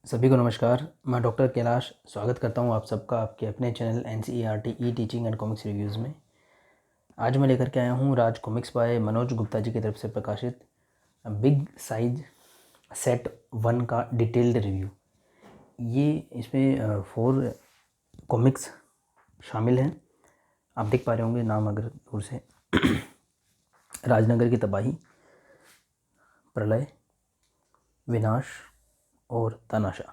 सभी को नमस्कार। मैं डॉक्टर कैलाश स्वागत करता हूं आप सबका आपके अपने channel NCERT E teaching and comics reviews में। आज मैं लेकर के आया हूं राज कॉमिक्स बाय मनोज गुप्ता जी की तरफ से प्रकाशित बिग साइज सेट 1 का डिटेल्ड रिव्यू। ये इसमें 4 कॉमिक्स शामिल हैं। आप देख पा रहे होंगे नाम अगर दूर से। राजनगर की तबाही, प्रलय, विनाश और तानाशाह।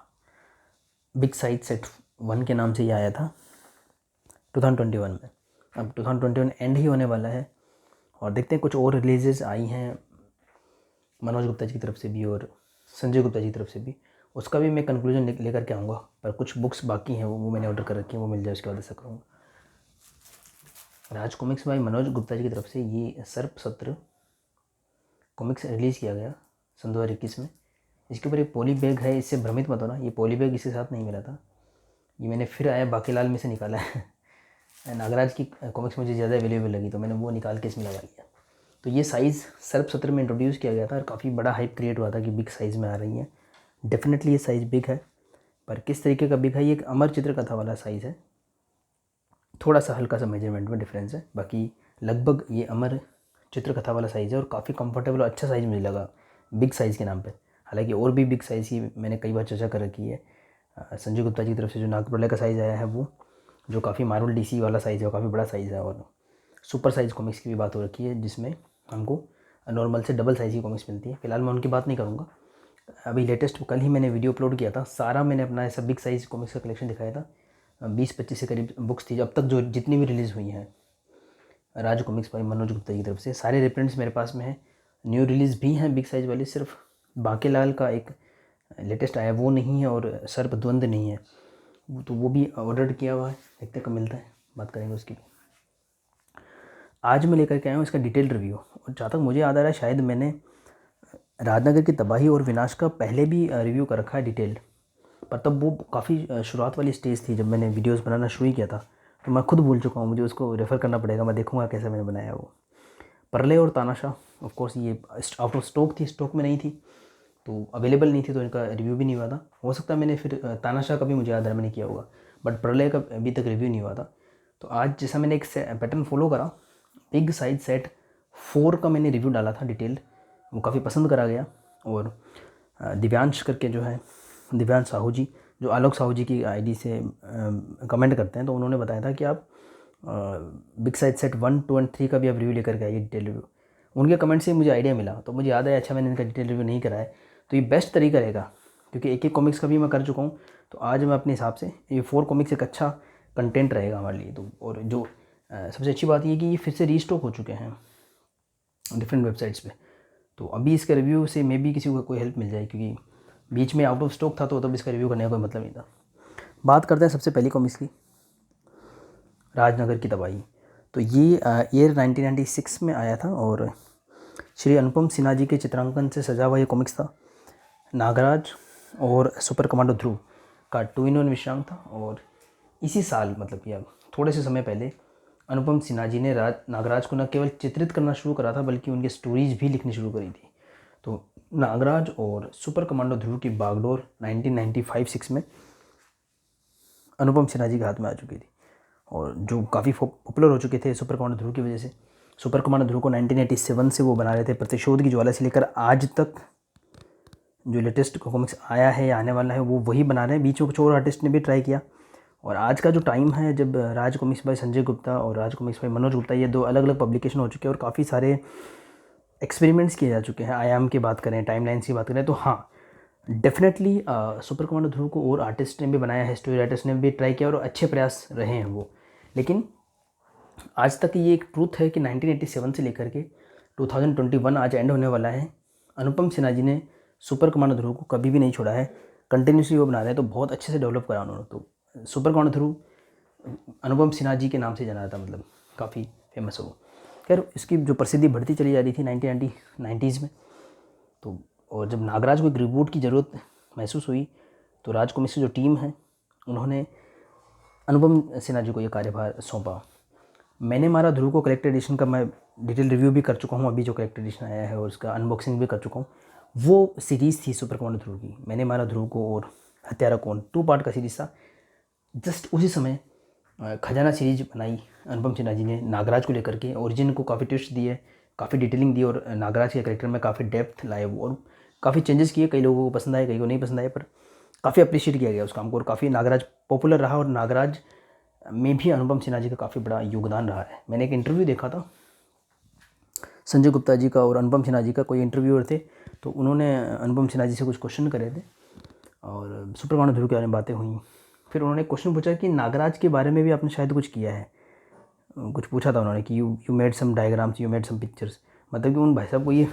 बिग साइज सेट 1 के नाम से ये आया था 2021 में। अब 2021 एंड ही होने वाला है और देखते हैं कुछ और रिलीजेस आई हैं मनोज गुप्ता जी की तरफ से भी और संजय गुप्ता जी की तरफ से भी। उसका भी मैं कंक्लूजन लेकर के आऊँगा, पर कुछ बुक्स बाकी हैं वो मैंने ऑर्डर कर रखी हैं, वो मिल जाए उसके बाद ऐसा करूँगा। राज कॉमिक्स बाय मनोज गुप्ता जी की तरफ से ये सर्प सत्र कॉमिक्स रिलीज़ किया गया सन 2021 में। इसके ऊपर एक पॉली बैग है, इससे भ्रमित मत होना, ये पॉली बैग इसके साथ नहीं मिला था, ये मैंने फिर आया बाकीलाल में से निकाला है। नागराज की कॉमिक्स मुझे ज़्यादा अवेलेबल लगी तो मैंने वो निकाल के इसमें लगा लिया। तो ये साइज़ सर्प सत्र में इंट्रोड्यूस किया गया था और काफ़ी बड़ा हाइप क्रिएट हुआ था कि बिग साइज़ में आ रही है। डेफिनेटली ये साइज़ बिग है, पर किस तरीके का बिग है, ये एक अमर चित्रकथा वाला साइज़ है। थोड़ा सा हल्का सा मेजरमेंट में डिफरेंस है, बाकी लगभग ये अमर चित्रकथा वाला साइज़ है और काफ़ी कंफर्टेबल और अच्छा साइज़ मुझे लगा बिग साइज़ के नाम पे। हालांकि और भी बिग साइज़ की मैंने कई बार चर्चा कर रखी है। संजय गुप्ता जी की तरफ से जो नागप्रलय का साइज़ आया है वो जो काफ़ी मार्वल DC वाला साइज़ है, वो काफ़ी बड़ा साइज़ है। और सुपर साइज़ कॉमिक्स की भी बात हो रखी है जिसमें हमको नॉर्मल से डबल साइज़ की कॉमिक्स मिलती है। फिलहाल मैं उनकी बात नहीं करूँगा। अभी लेटेस्ट कल ही मैंने वीडियो अपलोड किया था, सारा मैंने अपना ऐसा बिग साइज़ कॉमिक्स का कलेक्शन दिखाया था। 20-25 से करीब बुक्स थी अब तक जो जितनी भी रिलीज़ हुई हैं राज कॉमिक्स बाय मनोज गुप्ता की तरफ से। सारे रिप्रिंट्स मेरे पास में है, न्यू रिलीज़ भी हैं बिग साइज़ वाली। सिर्फ बांकेलाल का एक लेटेस्ट आया वो नहीं है और सर्प द्वंद नहीं है, तो वो भी ऑर्डर किया हुआ है, देखते कब मिलता है, बात करेंगे उसकी भी। आज मैं लेकर के आया हूँ इसका डिटेल रिव्यू। और जहाँ तक मुझे याद आ रहा है शायद मैंने राजनगर की तबाही और विनाश का पहले भी रिव्यू कर रखा है डिटेल्ड, पर तब वो काफ़ी शुरुआत वाली स्टेज थी जब मैंने वीडियोस बनाना शुरू किया था, तो मैं खुद भूल चुका हूँ, मुझे उसको रेफ़र करना पड़ेगा, मैं देखूँगा कैसे मैंने बनाया वो। प्रलय और तानाशाह ऑफ कोर्स ये आउट ऑफ स्टॉक थी, स्टॉक में नहीं थी तो अवेलेबल नहीं थी, तो इनका रिव्यू भी नहीं हुआ था। हो सकता है मैंने फिर तानाशाह का भी मुझे याद है मैंने किया होगा, बट प्रलय का अभी तक रिव्यू नहीं हुआ था। तो आज जैसा मैंने एक पैटर्न फॉलो करा, बिग साइज सेट 4 का मैंने रिव्यू डाला था डिटेल्ड, वो काफ़ी पसंद करा गया। और दिव्यांश करके जो है, दिव्यांश साहू जी जो आलोक साहू जी की ID से कमेंट करते हैं, तो उन्होंने बताया था कि आप बिग साइज सेट 1, 2 एंड 3 का भी आप रिव्यू लेकर के आइए डिटेल रिव्यू। उनके कमेंट से मुझे आइडिया मिला, तो मुझे याद है अच्छा मैंने इनका डिटेल रिव्यू नहीं करा है, तो ये बेस्ट तरीका रहेगा क्योंकि एक एक कॉमिक्स का भी मैं कर चुका हूँ। तो आज मैं अपने हिसाब से ये 4 कॉमिक्स एक अच्छा कंटेंट रहेगा हमारे लिए। तो और जो सबसे अच्छी बात ये कि ये फिर से रीस्टॉक हो चुके हैं डिफरेंट वेबसाइट्स पे, तो अभी इसके रिव्यू से मे भी किसी को कोई हेल्प मिल जाए, क्योंकि बीच में आउट ऑफ स्टॉक था तो तब इसका रिव्यू करने का कोई मतलब नहीं था। बात करते हैं सबसे पहली कॉमिक्स की, राजनगर की तबाही। तो ये ईयर 1996 में आया था और श्री अनुपम सिन्हा जी के चित्रांकन से सजा हुआ ये कॉमिक्स था। नागराज और सुपर कमांडो ध्रुव का 2-in-1 विषयांक था। और इसी साल मतलब कि अब थोड़े से समय पहले अनुपम सिन्हा जी ने नागराज को न केवल चित्रित करना शुरू करा था बल्कि उनकी स्टोरीज भी लिखनी शुरू करी थी। तो नागराज और सुपर कमांडो ध्रुव की बागडोर 1995-6 में अनुपम सिन्हा जी के हाथ में आ चुकी थी और जो काफ़ी पॉपुलर हो चुके थे सुपर कमांडो ध्रुव की वजह से। सुपर कमांडो ध्रुव को 1987 से वो बना रहे थे, प्रतिशोध की ज्वाला से लेकर आज तक जो लेटेस्ट कॉमिक्स आया है या आने वाला है वो वही बना रहे हैं। बीच में कुछ और आर्टिस्ट ने भी ट्राई किया। और आज का जो टाइम है जब राज कॉमिक्स बाय संजय गुप्ता और राज कॉमिक्स बाय मनोज गुप्ता, ये 2 अलग अलग पब्लिकेशन हो चुके हैं और काफ़ी सारे एक्सपेरिमेंट्स किए जा चुके हैं। आयाम की बात करें, टाइमलाइंस की बात करें, तो हाँ डेफिनेटली सुपर कमांडो ध्रुव को और आर्टिस्ट ने भी बनाया है, स्टोरी राइटर्स ने भी ट्राई किया और अच्छे प्रयास रहे हैं वो। लेकिन आज तक ये एक ट्रूथ है कि 1987 से लेकर के 2021 आज एंड होने वाला है, अनुपम सिन्हा जी ने सुपर कमांडो ध्रुव को कभी भी नहीं छोड़ा है, कंटिन्यूसली वो बना रहे हैं। तो बहुत अच्छे से डेवलप करा उन्होंने। तो सुपर कमांडो ध्रुव अनुपम सिन्हा जी के नाम से जाना था, मतलब काफ़ी फेमस है वो। खैर इसकी जो प्रसिद्धि बढ़ती चली जा रही थी 1990s में, तो और जब नागराज को एक रिबूट की ज़रूरत महसूस हुई तो राज कॉमिक्स की जो टीम है उन्होंने अनुपम सिन्हा जी को ये कार्यभार सौंपा। मैंने मारा ध्रुव को कलेक्टर एडिशन का मैं डिटेल रिव्यू भी कर चुका हूँ, अभी जो कलेक्टर एडिशन आया है और उसका अनबॉक्सिंग भी कर चुका हूँ। वो सीरीज़ थी सुपर कमांडो ध्रुव की, मैंने मारा ध्रुव को और हत्यारा कौन 2 पार्ट का सीरीज़ था। जस्ट उसी समय खजाना सीरीज बनाई अनुपम सिन्हा जी ने नागराज को लेकर के। ओरिजिन को काफ़ी ट्विस्ट दिए, काफ़ी डिटेलिंग दी और नागराज के कैरेक्टर में काफ़ी डेप्थ लाए वो, और काफ़ी चेंजेस किए। कई लोगों को पसंद आए, कई को नहीं पसंद आए, पर काफ़ी अप्रिशिएट किया गया उस काम को और काफ़ी नागराज पॉपुलर रहा और नागराज में भी अनुपम सिन्हा जी का काफ़ी बड़ा योगदान रहा है। मैंने एक इंटरव्यू देखा था संजय गुप्ता जी का और अनुपम सिन्हा जी का, कोई इंटरव्यूअर थे, तो उन्होंने अनुपम सिन्हा जी से कुछ क्वेश्चन करे थे और सुपर कमांडो ध्रुव के बारे में बातें हुई। फिर उन्होंने क्वेश्चन पूछा कि नागराज के बारे में भी आपने शायद कुछ किया है, कुछ पूछा था उन्होंने कि you made some diagrams, you made some pictures. मतलब कि उन भाई साहब को ये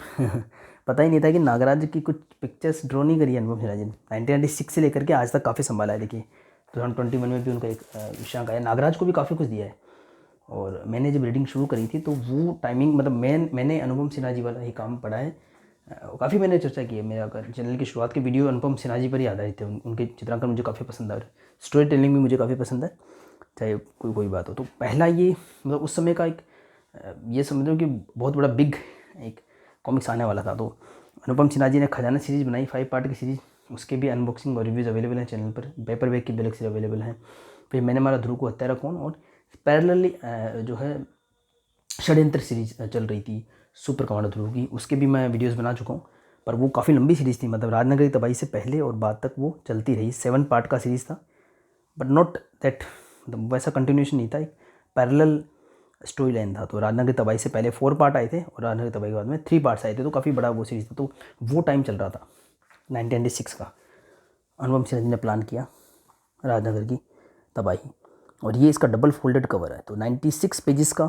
पता ही नहीं था कि नागराज की कुछ पिक्चर्स ड्रॉ नहीं करी है अनुपम सिन्हा जी ने। 1996 से लेकर के आज तक काफ़ी संभाला है। देखिए 2021 में भी उनका एक विषयांक आया, नागराज को भी काफ़ी कुछ दिया है। और मैंने जब रीडिंग शुरू करी थी तो वो टाइमिंग, मतलब मैंने अनुपम सिन्हा जी वाला ही काम पढ़ा है। काफ़ी मैंने चर्चा की है, मेरा चैनल की शुरुआत के वीडियो अनुपम सिन्हा जी पर ही आधारित थे। उनके चित्रांकन मुझे काफ़ी पसंद है और स्टोरी टेलिंग भी मुझे काफ़ी पसंद है, चाहे कोई बात हो। तो पहला ये मतलब उस समय का एक ये समझो कि बहुत बड़ा बिग एक कॉमिक्स आने वाला था। तो अनुपम सिन्हा जी ने खजाना सीरीज़ बनाई, 5 पार्ट की सीरीज़, उसके भी अनबॉक्सिंग और रिव्यूज़ अवेलेबल हैं चैनल पर, पेपर बैग की बैग से अवेलेबल हैं। फिर मैंने मारा ध्रुव को हत्यारा कौन, और पैरेलली जो है षड्यंत्र सीरीज चल रही थी सुपर कमांडो ध्रुव की, उसके भी मैं वीडियोस बना चुका हूँ। पर वो काफ़ी लंबी सीरीज़ थी, मतलब राजनगर की तबाही से पहले और बाद तक वो चलती रही। 7 पार्ट का सीरीज़ था, बट नॉट दैट, मतलब वैसा कंटिन्यूशन नहीं था, एक पैरेलल स्टोरी लाइन था। तो राजनगर की तबाही से पहले 4 पार्ट आए थे और राजनगर की तबाही के बाद में 3 पार्ट्स आए थे, तो काफ़ी बड़ा वो सीरीज़ था। तो वो टाइम चल रहा था 1996 का। अनुपम सिन्हा जी ने प्लान किया राजनगर की तबाही, और ये इसका डबल फोल्डेड कवर है। तो 96 पेजेस का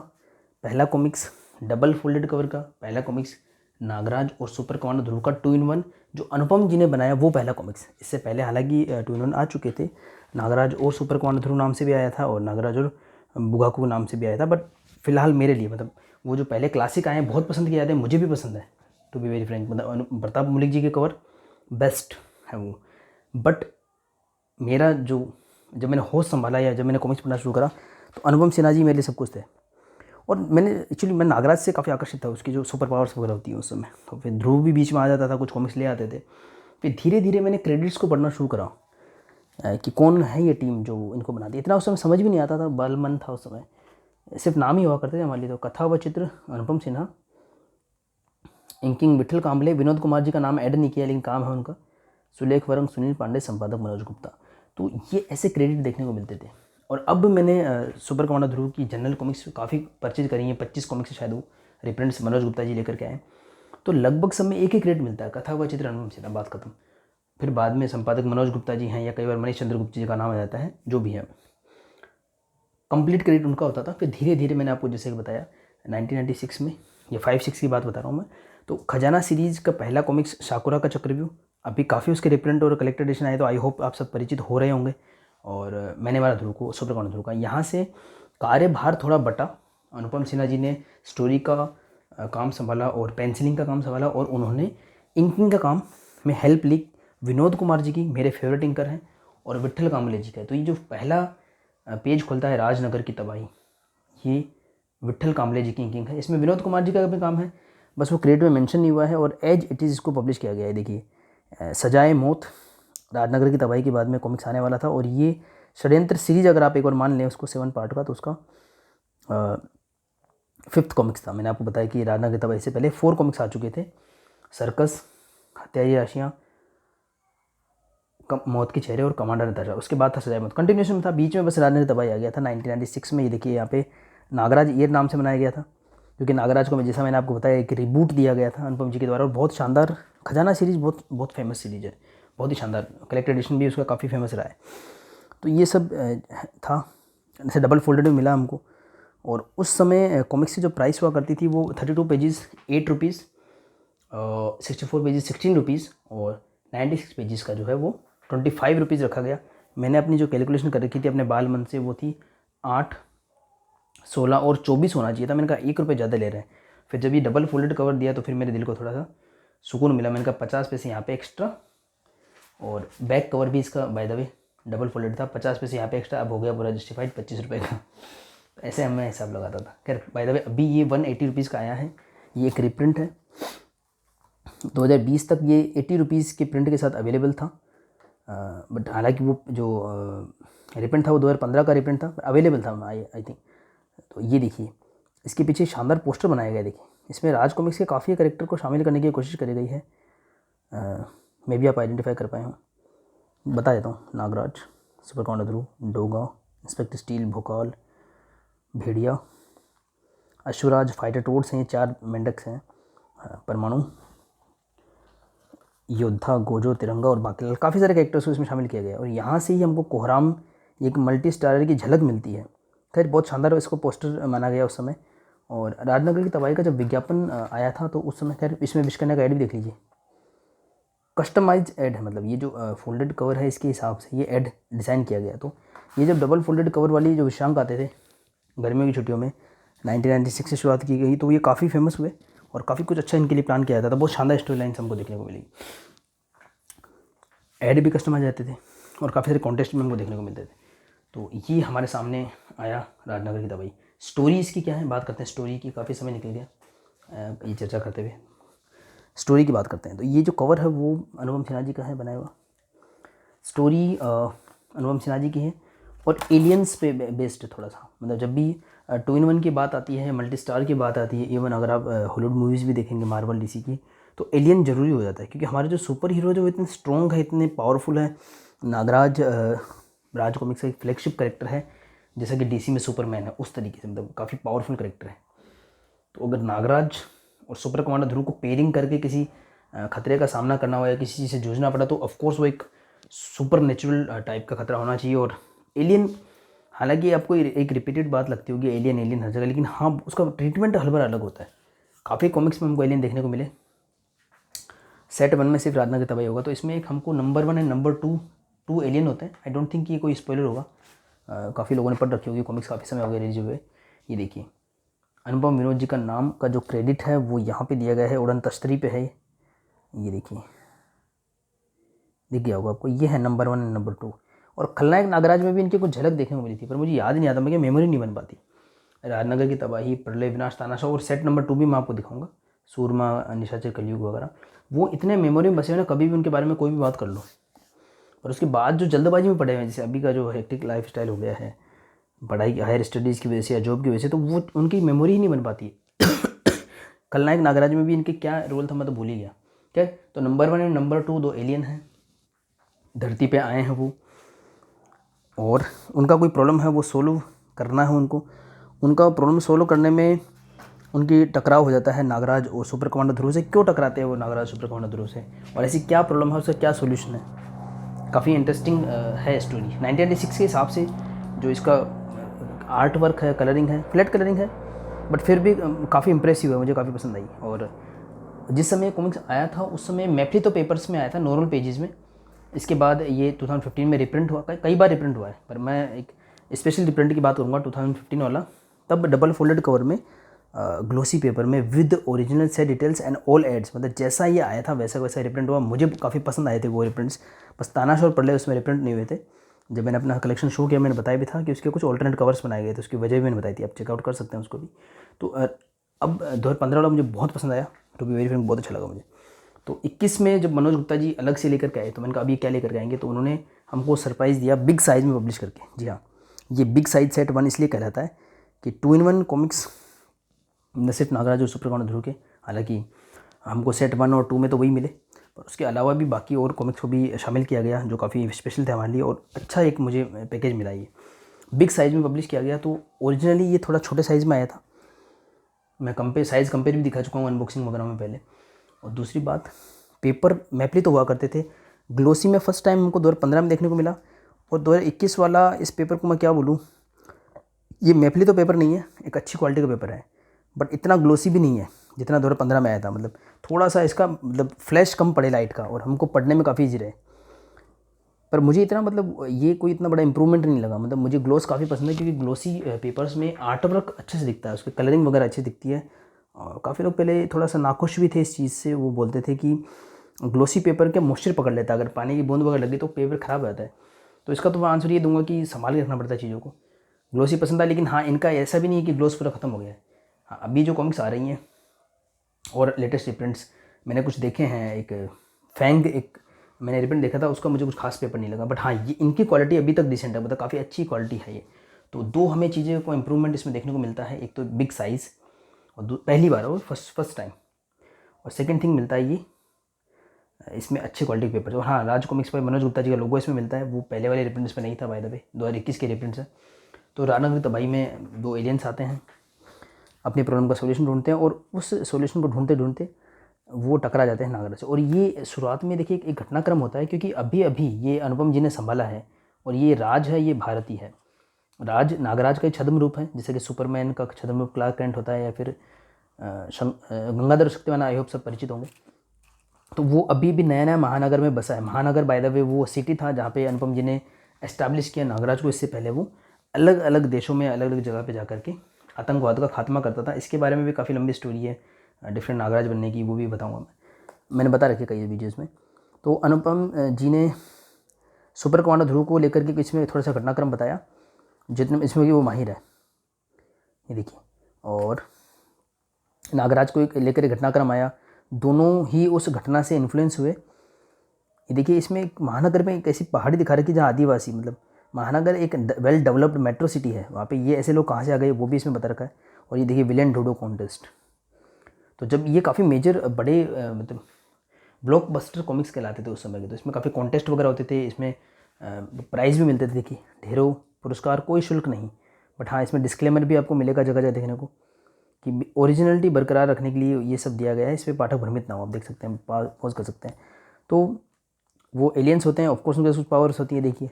पहला कॉमिक्स, डबल फोल्डेड कवर का पहला कॉमिक्स, नागराज और सुपर कमांडो ध्रुव का 2 in 1 जो अनुपम जी ने बनाया वो पहला कॉमिक्स। इससे पहले हालांकि 2 in 1 आ चुके थे, नागराज और सुपर कमांडो ध्रुव नाम से भी आया था और नागराज और बुगाकू नाम से भी आया था। बट फिलहाल मेरे लिए मतलब वो जो पहले क्लासिक आए हैं बहुत पसंद किए जाते हैं, मुझे भी पसंद है टू बी वेरी फ्रेंक। मतलब प्रताप मलिक जी के कवर बेस्ट है वो। बट मेरा जो जब मैंने होश संभाला या जब मैंने कॉमिक्स पढ़ना शुरू करा तो अनुपम सिन्हा जी मेरे लिए सब कुछ थे। और मैं नागराज से काफ़ी आकर्षित था, उसकी जो सुपर पावर्स वगैरह होती हैं उस समय। तो फिर ध्रुव भी बीच में आ जाता था, कुछ कॉमिक्स ले आते थे। फिर धीरे धीरे मैंने क्रेडिट्स को पढ़ना शुरू करा कि कौन है ये टीम जो इनको बनाती है। इतना उस समय समझ भी नहीं आता था, बाल मन था उस समय, सिर्फ नाम ही हुआ करते थे हमारे लिए। तो कथा व चित्र अनुपम सिन्हा, इंकिंग विठल कांबले, विनोद कुमार जी का नाम ऐड नहीं किया लेकिन काम है उनका, सुलेख वरंग, सुनील पांडे, संपादक मनोज गुप्ता। तो ये ऐसे क्रेडिट देखने को मिलते थे। और अब मैंने सुपर कमांडो ध्रुव की जनरल कॉमिक्स काफ़ी परचेज करी हैं, 25 कॉमिक्स शायद वो रिप्रिंट्स मनोज गुप्ता जी लेकर के आए। तो लगभग सब में एक ही क्रेडिट मिलता है, कथा व चित्र अनुपम सिन्हा, बात खत्म। फिर बाद में संपादक मनोज गुप्ता जी हैं या कई बार मनीष चंद्र गुप्ता जी का नाम आ जाता है, जो भी है कंप्लीट क्रेडिट उनका होता था। फिर धीरे धीरे मैंने आपको जैसे बताया 1996 में, ये 5-6 की बात बता रहा हूँ मैं, तो खजाना सीरीज़ का पहला कॉमिक्स शाकुरा का चक्रव्यूह, अभी काफ़ी उसके रिप्रिंट और कलेक्टर एडिशन आए, तो आई होप आप सब परिचित हो रहे होंगे। और मैंने मारा ध्रुव को, सुपर कमांडो ध्रुव का। यहाँ से कार्यभार थोड़ा बटा, अनुपम सिन्हा जी ने स्टोरी का काम संभाला और पेंसिलिंग का काम संभाला, और उन्होंने इंकिंग का काम में हेल्प ली विनोद कुमार जी की, मेरे फेवरेट इंकर हैं, और विट्ठल कांबले जी का। तो ये जो पहला पेज खुलता है राजनगर की तबाही, ये विट्ठल कांबले जी की इंकिंग है। इसमें विनोद कुमार जी का भी काम है, बस वो क्रेडिट में मेंशन नहीं हुआ है। और एज इट इज़ इसको पब्लिश किया गया है। देखिए सजाए मौत राजनगर की तबाही के बाद में कॉमिक्स आने वाला था, और ये षड्यंत्र सीरीज अगर आप एक बार मान लें उसको 7 पार्ट का, तो उसका 5th कॉमिक्स था। मैंने आपको बताया कि राजनगर की तबाही से पहले 4 कॉमिक्स आ चुके थे, सर्कस, हत्याई राशियाँ, मौत के चेहरे और कमांडर नताशा। उसके बाद था सजाए मौत, कंटिन्यूशन में था, बीच में बस राजनगर तबाही आ गया था 1996 में। ये देखिए यहाँ पे नागराज ईयर नाम से बनाया गया था, क्योंकि नागराज को जैसा मैंने आपको बताया एक रिबूट दिया गया था अनुपम जी के द्वारा। और बहुत शानदार खजाना सीरीज़, बहुत बहुत फेमस सीरीज़ है, बहुत ही शानदार, कलेक्टर एडिशन भी उसका काफ़ी फेमस रहा है। तो ये सब था, जैसे डबल फोल्डेड में मिला हमको। और उस समय कॉमिक्स की जो प्राइस हुआ करती थी वो 32 पेजेस 8 रुपीज़, 64 पेजेस 16 रुपीज़, और 96 पेजेस का जो है वो 25 रुपीज़ रखा गया। मैंने अपनी जो कैलकुलेशन कर रखी थी अपने बाल मन से, वो थी 8, 16 और 24 होना चाहिए था। मैंने कहा 1 रुपये ज़्यादा ले रहे हैं। फिर जब ये डबल फोल्डेड कवर दिया तो फिर मेरे दिल को थोड़ा सा सुकून मिला। मैंने कहा 50 पैसे यहाँ पे एक्स्ट्रा, और बैक कवर भी इसका by the way double folded था, 50 पैसे यहाँ पे एक्स्ट्रा, अब हो गया पूरा जस्टिफाइड 25 रुपये का। ऐसे मैं हिसाब लगाता था। खैर बाय द वे अभी ये 180 रुपीज़ का आया है, ये एक रिप्रिंट है। 2020 तक ये 80 रुपीज़ के प्रिंट के साथ अवेलेबल था, बट हालांकि वो जो रिप्रिंट था वो 2015 का रिप्रिंट था, अवेलेबल था आई थिंक। तो ये देखिए, इसके पीछे शानदार पोस्टर बनाया गया है। देखिए इसमें राज कॉमिक्स के काफ़ी कैरेक्टर को शामिल करने की कोशिश करी गई है। मे भी आप आइडेंटिफाई कर पाए हों। बता देता हूँ, नागराज, सुपर कमांडर ध्रुव, डोगा, इंस्पेक्टर स्टील, भोकाल, भेड़िया, अश्वराज, फाइटर टोड्स हैं, 4 मेंढक्स हैं, परमाणु, योद्धा, गोजो, तिरंगा और बाकीलाल, काफ़ी सारे कैरेक्टर्स को इसमें शामिल किया गया है। और यहाँ से ही हमको कोहराम एक मल्टी स्टारर की झलक मिलती है। खैर बहुत शानदार इसको पोस्टर माना गया उस समय। और राजनगर की तबाही का जब विज्ञापन आया था तो उस समय, खैर इसमें विश करने का ऐड भी देख लीजिए, कस्टमाइज ऐड है, मतलब ये जो फोल्डेड कवर है इसके हिसाब से ये ऐड डिज़ाइन किया गया। तो ये जब डबल फोल्डेड कवर वाली जो विषांक आते थे गर्मियों की छुट्टियों में 1996 से शुरुआत की गई, तो ये काफ़ी फेमस हुए और काफ़ी कुछ अच्छा इनके लिए प्लान किया जाता था। बहुत शानदार स्टोरी लाइन्स हमको देखने को मिली, ऐड भी कस्टमाइज आते थे और काफ़ी सारे कॉन्टेस्ट में हमको देखने को मिलते थे। तो ये हमारे सामने आया राजनगर की तबाही। स्टोरी इसकी क्या है, बात करते हैं स्टोरी की। काफ़ी समय निकल गया ये चर्चा करते हुए, स्टोरी की बात करते हैं। तो ये जो कवर है वो अनुपम सिन्हा जी का है बनाया हुआ। स्टोरी अनुपम सिन्हा जी की है और एलियंस पे बेस्ड है थोड़ा सा। मतलब जब भी 2-in-1 की बात आती है, मल्टी स्टार की बात आती है, इवन अगर आप हॉलीवुड मूवीज़ भी देखेंगे मार्वल डीसी की, तो एलियन ज़रूरी हो जाता है। क्योंकि हमारे जो सुपर हीरो जो इतने स्ट्रॉन्ग है, इतने पावरफुल है, नागराज राज कॉमिक्स का एक फ्लैगशिप कैरेक्टर है, जैसा कि डीसी में सुपरमैन है, उस तरीके से मतलब काफ़ी पावरफुल कैरेक्टर है। तो अगर नागराज और सुपर कमांडर ध्रुव को पेयरिंग करके किसी खतरे का सामना करना हो या किसी चीज़ से जूझना पड़ा, तो ऑफकोर्स वो एक सुपर नेचुरल टाइप का खतरा होना चाहिए। और एलियन, हालांकि आपको एक रिपीटेड बात लगती होगी एलियन एलियन हर जगह, लेकिन हाँ उसका ट्रीटमेंट हर बार अलग होता है। काफ़ी कॉमिक्स में हमको एलियन देखने को मिले। सेट 1 में सिर्फ राजनगर की तबाही होगा, तो इसमें एक हमको नंबर 1 एंड नंबर 2 एलियन होते हैं। आई डोंट थिंक ये कोई स्पॉइलर होगा, काफ़ी लोगों ने पढ़ रखी होगी कॉमिक्स, काफ़ी समय हो गया रिलीज हुए। ये देखिए, अनुपम विनोद जी का नाम का जो क्रेडिट है वो यहाँ पे दिया गया है, उड़न तश्तरी पे है। ये देखिए, दिख गया होगा आपको, ये है नंबर 1 एंड नंबर 2। और खलनायक नागराज में भी इनकी कुछ झलक देखने को मिली थी, पर मुझे याद नहीं आता, मेरी मेमोरी नहीं बन पाती। राजनगर की तबाही, प्रलय, विनाश, तानाशाह और सेट नंबर 2 भी मैं आपको दिखाऊंगा, सूरमा, निशाचर, कलयुग वगैरह। वो इतने मेमोरी में बसे हुए ना, कभी भी उनके बारे में कोई भी बात कर लो। और उसके बाद जो जल्दबाजी में पड़े हुए हैं, जैसे अभी का जो हेक्टिक लाइफ स्टाइल हो गया है, पढ़ाई हायर स्टडीज़ की वजह से या जॉब की वजह से, तो वो उनकी मेमोरी ही नहीं बन पाती है। खलनायक नागराज में भी इनके क्या रोल था मैं तो भूल ही गया। क्या, तो नंबर 1 एंड नंबर 2 दो एलियन हैं, धरती पे आए हैं वो, और उनका कोई प्रॉब्लम है वो सोल्व करना है उनको। उनका प्रॉब्लम सोल्व करने में उनकी टकराव हो जाता है नागराज और सुपर कमांडर ध्रुव से। क्यों टकराते हैं वो नागराज सुपर कमांडर ध्रुव से, और ऐसी क्या प्रॉब्लम है, उसका क्या सोल्यूशन है। काफ़ी इंटरेस्टिंग है स्टोरी। 1996 के हिसाब से जो इसका आर्ट वर्क है, कलरिंग है, फ्लैट कलरिंग है, बट फिर भी काफ़ी इंप्रेसिव है, मुझे काफ़ी पसंद आई। और जिस समय कॉमिक्स आया था उस समय मैप्ली तो पेपर्स में आया था, नॉर्मल पेजेस में। इसके बाद ये 2015 में रिप्रिंट हुआ, कई बार रिप्रिंट हुआ है, पर मैं एक स्पेशल रिप्रिंट की बात करूँगा 2015 वाला। तब डबल फोल्डेड कवर में ग्लोसी पेपर में with original set details and all ads, मतलब जैसा ये आया था वैसा वैसा रिप्रिंट हुआ। मुझे काफ़ी पसंद आए थे वो रिप्रिंट्स। बस तानाशाह और प्रलय उसमें रिप्रिंट नहीं हुए थे। जब मैंने अपना कलेक्शन शो किया, मैंने बताया भी था कि उसके कुछ ऑल्टरनेट कवर्स बनाए गए थे, उसकी वजह भी मैंने बताई थी, आप चेकआउट कर सकते हैं उसको भी। तो अब 2015 वाला मुझे बहुत पसंद आया, टू बी वेरी फ्रैंक, बहुत अच्छा लगा मुझे। तो 21 में जब मनोज गुप्ता जी अलग से लेकर के आए, तो मैंने कहा अभी क्या लेकर के आएंगे, तो उन्होंने हमको सरप्राइज़ दिया बिग साइज़ में पब्लिश करके। जी हाँ, ये बिग साइज सेट 1 इसलिए कहलाता है कि 2-in-1 कॉमिक्स न सिर्फ नागराज और सुपर कमांडर ध्रुव के, हालांकि हमको सेट 1 और 2 में तो वही मिले, पर उसके अलावा भी बाकी और कॉमिक्स को भी शामिल किया गया, जो काफ़ी स्पेशल थे हमारे लिए। और अच्छा एक मुझे पैकेज मिला, ये बिग साइज़ में पब्लिश किया गया। तो ओरिजिनली ये थोड़ा छोटे साइज़ में आया था, मैं साइज़ कंपेयर भी दिखा चुका हूँ अनबॉक्सिंग वगैरह में पहले। और दूसरी बात, पेपर मैपली तो हुआ करते थे, ग्लोसी में फर्स्ट टाइम हमको 2015 में देखने को मिला। और 2021 वाला इस पेपर को मैं क्या बोलूँ, ये मैपली तो पेपर नहीं है, एक अच्छी क्वालिटी का पेपर है, बट इतना ग्लोसी भी नहीं है जितना 2015 में आया था। मतलब थोड़ा सा इसका मतलब फ्लैश कम पड़े लाइट का, और हमको पढ़ने में काफ़ी ईजी रहे। पर मुझे इतना मतलब ये कोई इतना बड़ा इंप्रूवमेंट नहीं लगा। मतलब मुझे ग्लोस काफ़ी पसंद है, क्योंकि ग्लोसी पेपर्स में आर्ट वर्क अच्छे से दिखता है, उसकी कलरिंग वगैरह अच्छी दिखती है। और काफ़ी लोग पहले थोड़ा सा नाखुश भी थे इस चीज़ से, वो बोलते थे कि ग्लोसी पेपर के मॉइस्चर पकड़ लेता है, अगर पानी की बूंद वगैरह लगी तो पेपर ख़राब हो जाता है। तो इसका तो मैं आंसर ये दूंगा कि संभाल के रखना पड़ता है चीज़ों को। ग्लोसी पसंद है, लेकिन हाँ इनका ऐसा भी नहीं है कि ग्लोस पूरा ख़त्म हो गया है। हाँ, अभी जो कॉमिक्स आ रही हैं और लेटेस्ट रिप्रिंट्स मैंने कुछ देखे हैं, एक फैंग एक मैंने रिप्रिंट देखा था, उसका मुझे कुछ खास पेपर नहीं लगा, बट हाँ ये इनकी क्वालिटी अभी तक डिसेंट है, मतलब काफ़ी अच्छी क्वालिटी है ये। तो दो हमें चीज़ें को इम्प्रूवमेंट इसमें देखने को मिलता है, एक तो बिग साइज़, और पहली बार और फर्स्ट टाइम, और सेकेंड थिंग मिलता है ये इसमें अच्छे क्वालिटी के पेपर। और हाँ, राज कॉमिक्स पर मनोज गुप्ता जी का लोगो इसमें मिलता है, वो पहले वाले रिप्रिंट्स में नहीं था, बाय द वे 2021 के रिप्रिंट्स है। तो राजनगरी तबाही में दो एलियंस आते हैं, अपनी प्रॉब्लम का सोल्यूशन ढूंढते हैं, और उस सोल्यूशन को ढूंढते ढूंढते वो टकरा जाते हैं नागराज से। और ये शुरुआत में देखिए एक घटनाक्रम होता है, क्योंकि अभी अभी ये अनुपम जी ने संभाला है, और ये राज है, ये भारती है। राज नागराज का एक छद्म रूप है, जैसे कि सुपरमैन का छद्म रूप क्लार्क कैंट होता है, या फिर गंगाधर शक्तिमान, आई होप सब परिचित होंगे। तो वो अभी भी नया नया महानगर में बसा है। महानगर बाय द वे वो सिटी था जहाँ पे अनुपम जी ने एस्टैब्लिश किया नागराज को। इससे पहले वो अलग अलग देशों में अलग अलग जगह पे जा करके आतंकवाद का खात्मा करता था। इसके बारे में भी काफ़ी लंबी स्टोरी है डिफरेंट नागराज बनने की, वो भी बताऊँगा मैंने बता रखी कई वीडियोज़ में। तो अनुपम जी ने सुपर कमांडो ध्रुव को लेकर के इसमें थोड़ा सा घटनाक्रम बताया, जितने इसमें कि वो माहिर है, ये देखिए। और नागराज को लेकर घटनाक्रम आया, दोनों ही उस घटना से इन्फ्लुएंस हुए। ये देखिए, इसमें एक महानगर में एक ऐसी पहाड़ी दिखा रखी है जहाँ आदिवासी, मतलब महानगर एक वेल डेवलप्ड मेट्रो सिटी है, वहाँ पे ये ऐसे लोग कहाँ से आ गए वो भी इसमें बता रखा है। और ये देखिए विलेन डोडो कॉन्टेस्ट। तो जब ये काफ़ी मेजर बड़े मतलब ब्लॉकबस्टर कॉमिक्स कहलाते थे उस समय के, तो इसमें काफ़ी कॉन्टेस्ट वगैरह होते थे, इसमें प्राइज़ भी मिलते थे। देखिए ढेरों पुरस्कार, कोई शुल्क नहीं। बट हाँ, इसमें डिस्क्लेमर भी आपको मिलेगा जगह जगह देखने को कि ओरिजिनलिटी बरकरार रखने के लिए ये सब दिया गया है, इस पर पाठक भ्रमित ना हो। आप देख सकते हैं, पॉज कर सकते हैं। तो वो एलियंस होते हैं, ऑफकोर्स उनके कुछ पावर्स होती है। देखिए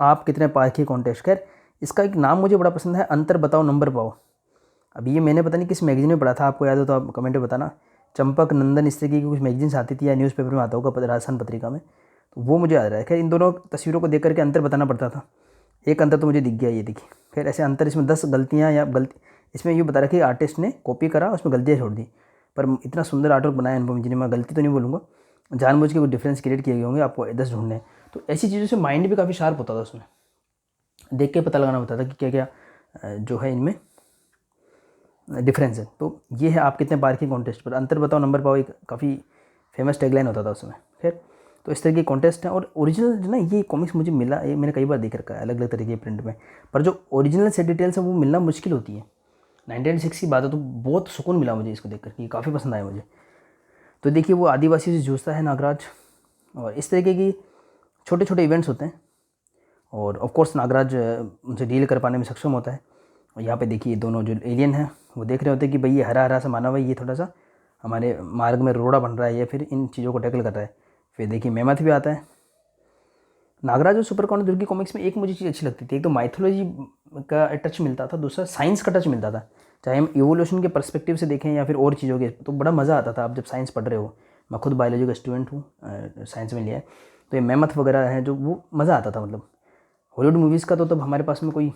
आप कितने पार किए कॉन्टेस्ट। खैर इसका एक नाम मुझे बड़ा पसंद है, अंतर बताओ नंबर पाओ। अभी ये मैंने पता नहीं किस मैगजीन में पढ़ा था, आपको याद हो तो आप कमेंट में बताना। चंपक, नंदन, इस तरीके की कुछ मैगजीन्स आती थी, या न्यूज़पेपर में आता होगा, राजस्थान पत्रिका में, तो वो मुझे याद रहा है। खैर इन दोनों तस्वीरों को देख करके अंतर बताना पड़ता था। एक अंतर तो मुझे दिख गया, ये देखिए। खैर ऐसे अंतर, इसमें 10 गलतियाँ या गलती, इसमें ये बता रखा कि आर्टिस्ट ने कॉपी करा, उसमें गलतियाँ छोड़ दी। पर इतना सुंदर आर्टवर्क बनाया अनुपम जी ने, मैं गलती तो नहीं बोलूँगा, जानबूझ के कुछ डिफरेंस क्रिएट किए गए होंगे, आपको 10 ढूंढने। तो ऐसी चीज़ों से माइंड भी काफ़ी शार्प होता था, उसमें देख के पता लगाना होता था कि क्या क्या जो है इनमें डिफरेंस है। तो ये है आप कितने बार की कॉन्टेस्ट पर अंतर बताओ नंबर पाओ, एक काफ़ी फेमस टैगलाइन होता था उसमें। खैर तो इस तरह की कॉन्टेस्ट है। और ओरिजिनल जो ना ये कॉमिक्स मुझे मिला, ये मैंने कई बार देख रखा है अलग अलग तरीके के प्रिंट में, पर जो ओरिजिनल से डिटेल्स है वो मिलना मुश्किल होती है। 1996 की बात है, तो बहुत सुकून मिला मुझे इसको देख कर, कि काफ़ी पसंद आया मुझे। तो देखिए वो आदिवासी से जूझता है नागराज, और इस तरीके की छोटे छोटे इवेंट्स होते हैं, और ऑफ कोर्स नागराज उनसे डील कर पाने में सक्षम होता है। और यहाँ पे देखिए दोनों जो एलियन हैं वो देख रहे होते हैं कि भाई ये हरा हरा सा मानव है, ये थोड़ा सा हमारे मार्ग में रोड़ा बन रहा है, या फिर इन चीज़ों को टैकल कर रहा है। फिर देखिए मेमथ भी आता है। नागराज और सुपर कॉर्न दुर्गी कॉमिक्स में एक मुझे चीज़ अच्छी लगती थी, एक तो माइथोलॉजी का टच मिलता था, दूसरा साइंस का टच मिलता था। चाहे हम इवोल्यूशन के पर्सपेक्टिव से देखें या फिर और चीज़ों के, तो बड़ा मज़ा आता था आप जब साइंस पढ़ रहे हो। मैं खुद बायोलॉजी का स्टूडेंट हूँ, साइंस में लिया है, तो ये मेमथ वगैरह है जो, वो मज़ा आता था। मतलब हॉलीवुड मूवीज़ का तो तब हमारे पास में कोई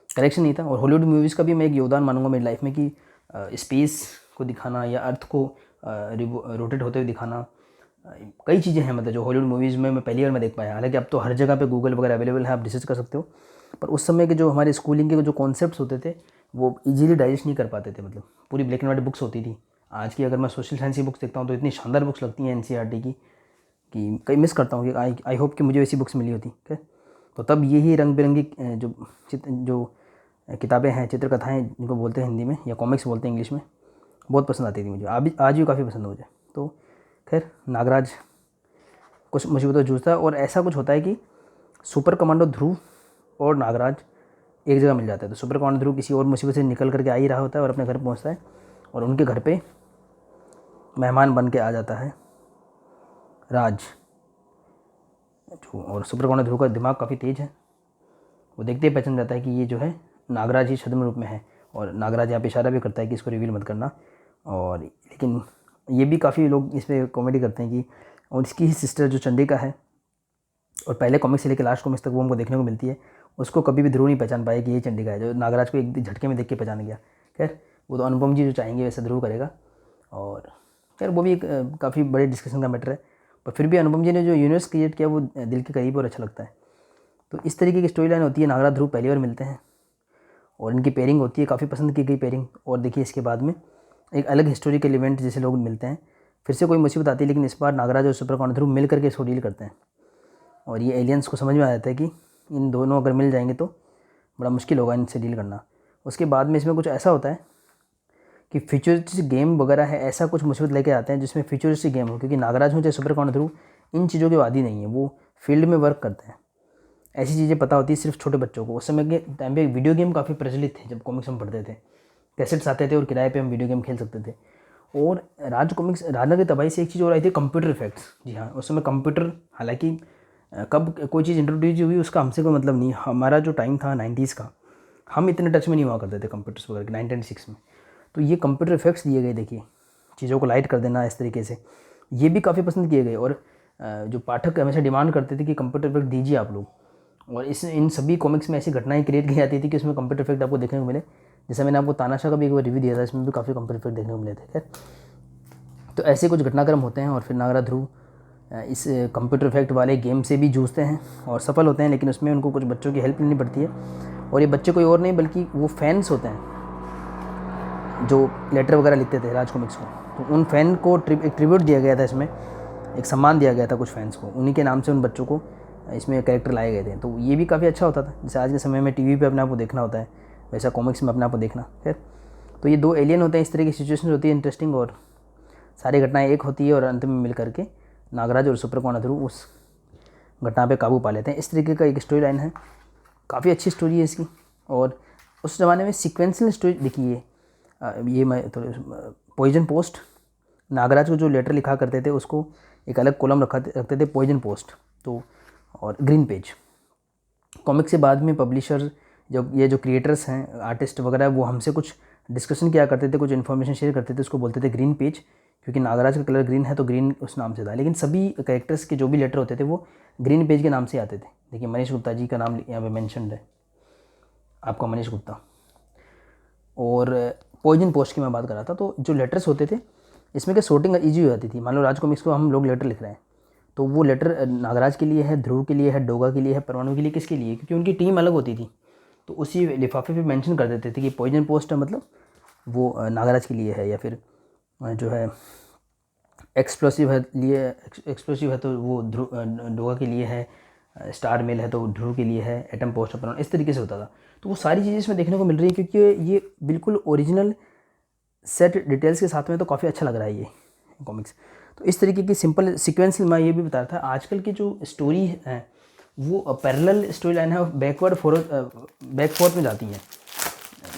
करेक्शन नहीं था, और हॉलीवुड मूवीज़ का भी मैं एक योगदान मानूंगा मेरी लाइफ में, कि स्पेस को दिखाना या अर्थ को रोटेट होते हुए दिखाना, कई चीज़ें हैं मतलब जो हॉलीवुड मूवीज़ में मैं पहली बार मैं देख पाया। हालांकि अब तो हर जगह पे गूगल वगैरह अवेलेबल है, आप रिसर्च कर सकते हो, पर उस समय के जो हमारे स्कूलिंग के जो कॉन्सेप्ट्स होते थे वो इजीली डाइजेस्ट नहीं कर पाते थे। मतलब पूरी ब्लैक एंड वाइट बुक्स होती थी। आज की अगर मैं सोशल साइंस की बुक्स देखता हूँ तो इतनी शानदार बुक्स लगती हैं एनसीईआरटी की, कि कई मिस करता हूँ कि आई होप कि मुझे वैसी बुक्स मिली होती। ठीक है, तो तब यही रंग बिरंगी जो किताबें हैं, चित्रकथाएँ जिनको बोलते हैं हिंदी में, या कॉमिक्स बोलते हैं इंग्लिश में, बहुत पसंद आती थी मुझे। आज भी काफ़ी पसंद है मुझे। तो खैर नागराज कुछ मुसीबतों जूझता है, और ऐसा कुछ होता है कि सुपर कमांडो ध्रुव और नागराज एक जगह मिल जाता है। तो सुपर कमांडो ध्रुव किसी और मुसीबत से निकल करके आ ही रहा होता है और अपने घर पहुंचता है, और उनके घर पे मेहमान बन के आ जाता है राज जो। और सुपर कमांडो ध्रुव का दिमाग काफ़ी तेज़ है, वो देखते ही पहचान जाता है कि ये जो है नागराज ही छद्म रूप में है। और नागराज यहाँ पे इशारा भी करता है कि इसको रिवील मत करना। और लेकिन ये भी काफ़ी लोग इस पर कॉमेडी करते हैं कि, और इसकी ही सिस्टर जो चंडिका है, और पहले कॉमिक से लेकर लास्ट कॉमिक्स तक वो हमको देखने को मिलती है, उसको कभी भी ध्रुव नहीं पहचान पाया कि ये चंडिका है, जो नागराज को एक झटके में देख के पहचान गया। खैर वो तो अनुपम जी जो चाहेंगे वैसे ध्रुव करेगा। और खैर वो भी एक काफ़ी बड़े डिस्कशन का मैटर है, पर फिर भी अनुपम जी ने जो यूनिवर्स क्रिएट किया वो दिल के करीब और अच्छा लगता है। तो इस तरीके की स्टोरी लाइन होती है। नागराज ध्रुव पहली बार मिलते हैं और इनकी पेयरिंग होती है, काफ़ी पसंद की गई पेयरिंग। और देखिए इसके बाद में एक अलग हिस्टोरिकल इवेंट जैसे लोग मिलते हैं, फिर से कोई मुसीबत आती है, लेकिन इस बार नागराज और सुपर कमांडो ध्रुव मिल करके इसको डील करते हैं। और ये एलियंस को समझ में आ जाता है कि इन दोनों अगर मिल जाएंगे तो बड़ा मुश्किल होगा इनसे डील करना। उसके बाद में इसमें कुछ ऐसा होता है कि फ्यूचरिस्टिक गेम वगैरह है, ऐसा कुछ मुसीबत लेके आते हैं जिसमें फ्यूचरिस्टिक गेम हो, क्योंकि नागराज हो चाहे सुपर कमांडो ध्रुव इन चीज़ों के वादी नहीं है, वो फील्ड में वर्क करते हैं। ऐसी चीज़ें पता होती है सिर्फ छोटे बच्चों को। उस समय के टाइम पे वीडियो गेम काफ़ी प्रचलित थे, जब कॉमिक्स हम पढ़ते थे, कैसेट्स आते थे और किराए पे हम वीडियो गेम खेल सकते थे। और राज कॉमिक्स राजनगर की तबाही से एक चीज़ और आई थी, कंप्यूटर इफेक्ट्स। जी हाँ, उस समय कंप्यूटर, हालांकि कब कोई चीज़ इंट्रोड्यूस हुई उसका हमसे कोई मतलब नहीं। हमारा जो टाइम था 90s का, हम इतने टच में नहीं हुआ करते थे कंप्यूटर्स वगैरह के 1996 में। तो ये कंप्यूटर इफेक्ट्स दिए गए, देखिए चीज़ों को लाइट कर देना इस तरीके से, ये भी काफ़ी पसंद किए गए। और जो पाठक हमेशा डिमांड करते थे कि कंप्यूटर इफेक्ट दीजिए आप लोग, और इन सभी कॉमिक्स में ऐसी घटनाएं क्रिएट की जाती थी कि उसमें कंप्यूटर इफेक्ट आपको देखने को मिले। जैसे मैंने आपको तानाशाह का भी एक बार रिव्यू दिया था, इसमें भी काफ़ी कंप्यूटर इफेक्ट देखने को मिले थे। खैर, तो ऐसे कुछ घटनाक्रम होते हैं। और फिर नागराज ध्रुव इस कंप्यूटर इफेक्ट वाले गेम से भी जूझते हैं और सफल होते हैं, लेकिन उसमें उनको कुछ बच्चों की हेल्प लेनी पड़ती है। और ये बच्चे कोई और नहीं बल्कि वो फैंस होते हैं जो लेटर वगैरह लिखते थे राज कॉमिक्स को। तो उन फैन को एक ट्रिब्यूट दिया गया था, इसमें एक सम्मान दिया गया था कुछ फैंस को, उन्हीं के नाम से उन बच्चों को इसमें कैरेक्टर लाए गए थे। तो ये भी काफ़ी अच्छा होता था। जैसे आज के समय में टीवी पे अपने आप को देखना होता है, वैसा कॉमिक्स में अपने आप को देखना। खैर, तो ये दो एलियन होते हैं, इस तरह की सिचुएशन होती है इंटरेस्टिंग, और सारी घटनाएं एक होती है और अंत में मिल करके नागराज और सुपर कमांडो ध्रुव उस घटना पे काबू पा लेते हैं। इस तरीके का एक स्टोरी लाइन है, काफ़ी अच्छी स्टोरी है इसकी। और उस ज़माने में सीक्वेंशियल स्टोरी देखिए, ये मैं थोड़े पॉइजन पोस्ट, नागराज को जो लेटर लिखा करते थे उसको एक अलग कॉलम रखते थे पॉइजन पोस्ट, तो और ग्रीन पेज। कॉमिक से बाद में पब्लिशर, जब ये जो क्रिएटर्स हैं, आर्टिस्ट वगैरह, वो हमसे कुछ डिस्कशन किया करते थे, कुछ इन्फॉर्मेशन शेयर करते थे, उसको बोलते थे ग्रीन पेज, क्योंकि नागराज का कलर ग्रीन है तो ग्रीन उस नाम से था। लेकिन सभी कैरेक्टर्स के जो भी लेटर होते थे वो ग्रीन पेज के नाम से आते थे। देखिए मनीष गुप्ता जी का नाम यहाँ पे मेंशन्ड है, आपका मनीष गुप्ता। और पॉइजन पोस्ट की मैं बात कर रहा था, तो जो लेटर्स होते थे इसमें क्या सॉर्टिंग ईजी हो जाती थी। मान लो राज कॉमिक्स को हम लोग लेटर लिख रहे हैं, तो वो लेटर नागराज के लिए है, ध्रुव के लिए है, डोगा के लिए है, परमाणु के लिए, किसके लिए, क्योंकि उनकी टीम अलग होती थी। तो उसी लिफाफे पे मेंशन कर देते थे कि पॉइजन पोस्ट है, मतलब वो नागराज के लिए है, या फिर जो है एक्सप्लोसिव है तो वो डोगा के लिए है, स्टार मेल है तो ध्रुव के लिए है, एटम पोस्ट परमाणु, इस तरीके से होता था। तो वो सारी चीज़ें इसमें देखने को मिल रही है, क्योंकि ये बिल्कुल ओरिजिनल सेट डिटेल्स के साथ में, तो काफ़ी अच्छा लग रहा है ये कॉमिक्स। तो इस तरीके की सिंपल सीक्वेंस मैं ये भी बता रहा था। आजकल की जो स्टोरी है वो पैरेलल स्टोरी लाइन है, बैक फोर्थ में जाती है,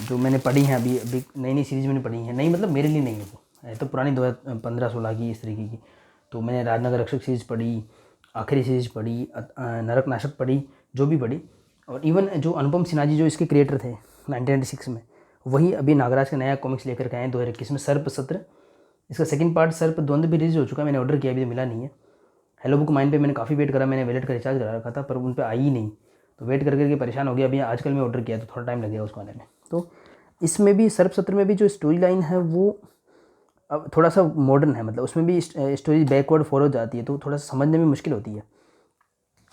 जो मैंने पढ़ी हैं अभी अभी नई नई सीरीज़ मैंने पढ़ी है। नई मतलब मेरे लिए नहीं है, वो है तो पुरानी 2015-16 की इस तरीके की। तो मैंने राजनगर रक्षक सीरीज़ पढ़ी, आखिरी सीरीज़ पढ़ी, नरक नाशक पढ़ी, जो भी पढ़ी। और इवन जो अनुपम सिन्हा जी जो इसके क्रिएटर थे 1996 में, वही अभी नागराज का नया कॉमिक्स लेकर के आए हैं 2021 में, सर्प सत्र। इसका सेकंड पार्ट सर्प द्वंद्व भी रिलीज हो चुका है, मैंने ऑर्डर किया, अभी तो मिला नहीं है। हेलो बुक माइन पे मैंने काफ़ी वेट करा, मैंने वैलेट का रिचार्ज करा रखा था पर उन पर आई ही नहीं, तो वेट कर करके परेशान हो गया। अभी आजकल मैं ऑर्डर किया तो थोड़ा टाइम लगेगा उसको आने में। तो इसमें भी सर्प सत्र में भी जो स्टोरी लाइन है वो अब थोड़ा सा मॉडर्न है, मतलब उसमें भी स्टोरी बैकवर्ड फॉरवर्ड जाती है, तो थोड़ा सा समझने में मुश्किल होती है।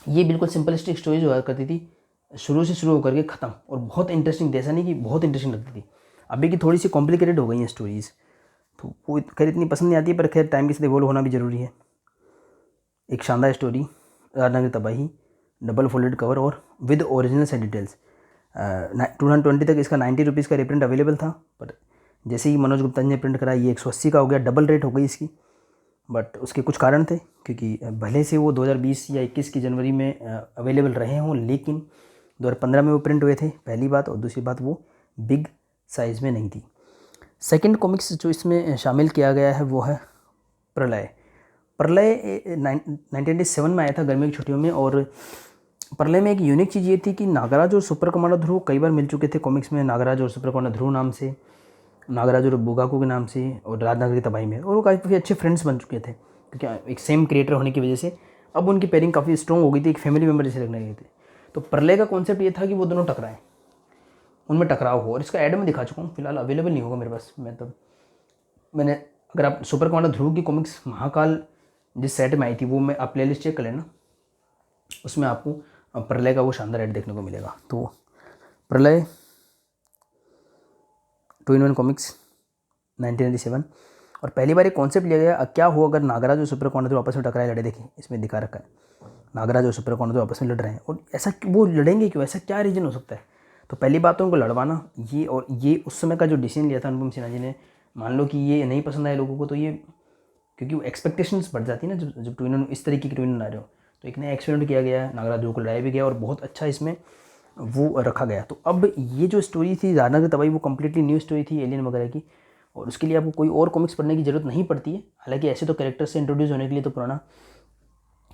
ये बिल्कुल सिंपलिस्टिक स्टोरीज हुआ करती थी, शुरू से शुरू होकर के ख़त्म, और बहुत इंटरेस्टिंग, ऐसा नहीं कि बहुत इंटरेस्टिंग लगती थी। अभी की थोड़ी सी कॉम्प्लिकेटेड हो गई हैं स्टोरीज़, तो वो खैर इतनी पसंद नहीं आती है, पर खैर टाइम के साथ इवॉल्व होना भी ज़रूरी है। एक शानदार स्टोरी, राजनगर तबाही, डबल फोल्डेड कवर और विद ओरिजिनल से डिटेल्स। 2020 तक इसका 90 रुपीज़ का रिप्रिंट अवेलेबल था, पर जैसे ही मनोज गुप्ता जी ने प्रिंट करा ये 180 का हो गया, डबल रेट हो गई इसकी। बट उसके कुछ कारण थे, क्योंकि भले से वो 2020 या 21 की जनवरी में अवेलेबल रहे हों, लेकिन 2015 में वो प्रिंट हुए थे, पहली बात। और दूसरी बात, वो बिग साइज़ में नहीं थी। सेकंड कॉमिक्स जो इसमें शामिल किया गया है वो है प्रलय। प्रलय 1997 में आया था गर्मी की छुट्टियों में। और प्रलय में एक यूनिक चीज़ ये थी कि नागराज और सुपर कमांडो ध्रुव कई बार मिल चुके थे कॉमिक्स में, नागराज और सुपर कमांडो ध्रुव नाम से, नागराज और बुगाको के नाम से, और राजनगर की तबाही में। और वो काफ़ी अच्छे फ्रेंड्स बन चुके थे, क्योंकि एक सेम क्रिएटर होने की वजह से अब उनकी पेयरिंग काफ़ी स्ट्रॉन्ग हो गई थी, एक फैमिली मेम्बर जैसे लगने लगे थे। तो प्रलय का कॉन्सेप्ट ये था कि वो दोनों टकराएं, उनमें टकराव हो। और इसका ऐड में दिखा चुका हूँ, फिलहाल अवेलेबल नहीं होगा मेरे पास। मैंने अगर आप सुपर कमांडो ध्रुव की कॉमिक्स महाकाल जिस सेट में आई थी वो मैं आप प्ले लिस्ट चेक कर लेना, उसमें आपको प्रलय का वो शानदार ऐड देखने को मिलेगा। तो प्रलय 2-in-1 कॉमिक्स 1997। और पहली बार एक कॉन्सेप्ट लिया गया, क्या हो अगर नागराज और सुपर कमांडो आपस में टकराए लड़े। देखिए इसमें दिखा रखा है नागराज और सुपर कमांडो आपस में लड़ रहे हैं, और ऐसा वो लड़ेंगे क्यों, ऐसा क्या रीजन हो सकता है। तो पहली बात तो उनको लड़वाना, ये और ये उस समय का जो डिसीजन लिया था अनुपम सिन्हा जी ने, मान लो कि ये नहीं पसंद आए लोगों को, तो ये क्योंकि वो एक्सपेक्टेशंस बढ़ जाती है ना जब ट्विनन इस तरीके की ट्विनन आ रहे हो। तो एक नया एक्सपेरिमेंट किया गया, नागराज को लड़ाया भी गया और बहुत अच्छा इसमें वो रखा गया। तो अब ये जो स्टोरी थी राणा की तबाही, वो कम्प्लीटली न्यू स्टोरी थी एलियन वगैरह की, और उसके लिए आपको कोई और कॉमिक्स पढ़ने की ज़रूरत नहीं पड़ती है। हालांकि ऐसे तो कैरेक्टर्स से इंट्रोड्यूस होने के लिए तो पुराना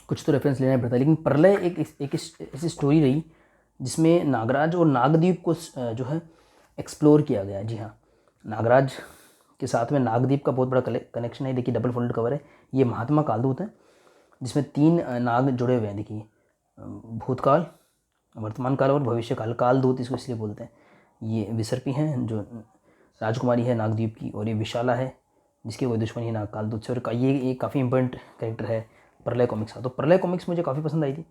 कुछ तो रेफरेंस लेना पड़ता है, लेकिन प्रलय एक ऐसी स्टोरी रही जिसमें नागराज और नागद्वीप को जो है एक्सप्लोर किया गया। जी हाँ, नागराज के साथ में नागद्वीप का बहुत बड़ा कनेक्शन है। देखिए डबल फोल्डेड कवर है, ये महात्मा कालदूत है जिसमें 3 नाग जुड़े हुए हैं। देखिए भूतकाल, वर्तमान काल और भविष्य काल, कालदूत इसको इसलिए बोलते हैं। ये विसर्पी हैं जो राजकुमारी है नागद्वीप की, और ये विशाला है जिसकी कोई दुश्मनी है नाग कालदूत से। और ये काफ़ी इंपॉर्टेंट कैरेक्टर है प्रलय कॉमिक्स का। तो प्रलय कॉमिक्स मुझे काफ़ी पसंद आई थी।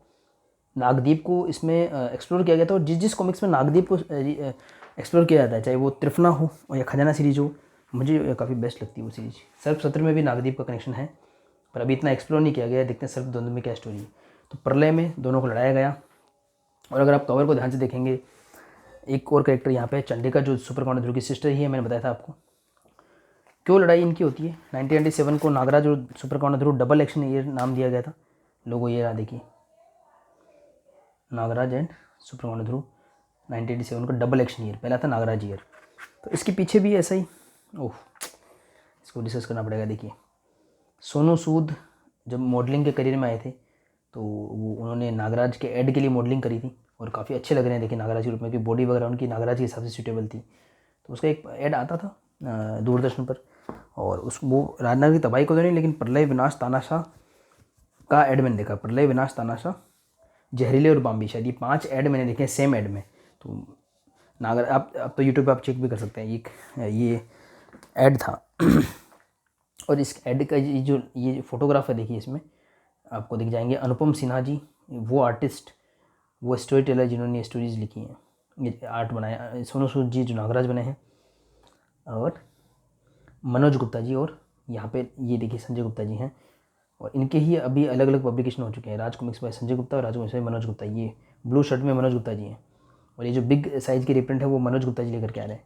नागद्वीप को इसमें एक्सप्लोर किया गया था, और जिस कॉमिक्स में नागद्वीप को एक्सप्लोर किया जाता है, चाहे वो त्रिफना हो और या खजाना सीरीज हो, मुझे काफ़ी बेस्ट लगती है वो सीरीज। सर्प 17 में भी नागद्वीप का कनेक्शन है, पर अभी इतना एक्सप्लोर नहीं किया गया। देखते हैं सर्प 12 में क्या स्टोरी है। तो प्रलय में दोनों को लड़ाया गया। और अगर आप कवर को ध्यान से देखेंगे, एक और कैरेक्टर यहाँ पे चंडिका जो सुपर कमांडो ध्रुव की सिस्टर ही है, मैंने बताया था आपको। क्यों लड़ाई इनकी होती है। 1997 को नागराज और सुपर कमांडो ध्रुव डबल एक्शन ईयर नाम दिया गया था। लोगो ये रहा देखिए, नागराज एंड सुपर कमांडो ध्रुव 1987 का डबल एक्शन ईयर, पहला था नागराज ईयर। तो इसके पीछे भी ऐसा ही, ओह इसको डिस्कस करना पड़ेगा। देखिए सोनू सूद जब मॉडलिंग के करियर में आए थे, तो वो उन्होंने नागराज के ऐड के लिए मॉडलिंग करी थी, और काफ़ी अच्छे लग रहे हैं देखिए नागराज के रूप में, कि बॉडी वगैरह उनकी नागराज के हिसाब से सूटेबल थी। तो उसका एक ऐड आता था दूरदर्शन पर, और वो राजनगर की तबाही को तो नहीं, लेकिन प्रलय विनाश तानाशाह का ऐड मैंने देखा। प्रलय विनाश तानाशाह, जहरीले और बाम्बी, शायद ये 5 ऐड मैंने देखे सेम ऐड में। तो नागर आप तो यूट्यूब पे आप चेक भी कर सकते हैं, ये ऐड था। और इस ऐड का ये फोटोग्राफ है, देखिए इसमें आपको दिख जाएंगे अनुपम सिन्हा जी, वो आर्टिस्ट, वो स्टोरी टेलर जिन्होंने ये स्टोरीज लिखी हैं, ये आर्ट बनाया। सोनू सूद जी जो नागराज बने हैं, और मनोज गुप्ता जी, और यहाँ पे ये देखिए संजय गुप्ता जी हैं। और इनके ही अभी अलग अलग पब्लिकेशन हो चुके हैं, राज कॉमिक्स बाय संजय गुप्ता और राज कॉमिक्स बाय मनोज गुप्ता। ये ब्लू शर्ट में मनोज गुप्ता जी हैं, और ये जो बिग साइज़ की रिप्रिंट है वो मनोज गुप्ता जी लेकर के आ रहे हैं।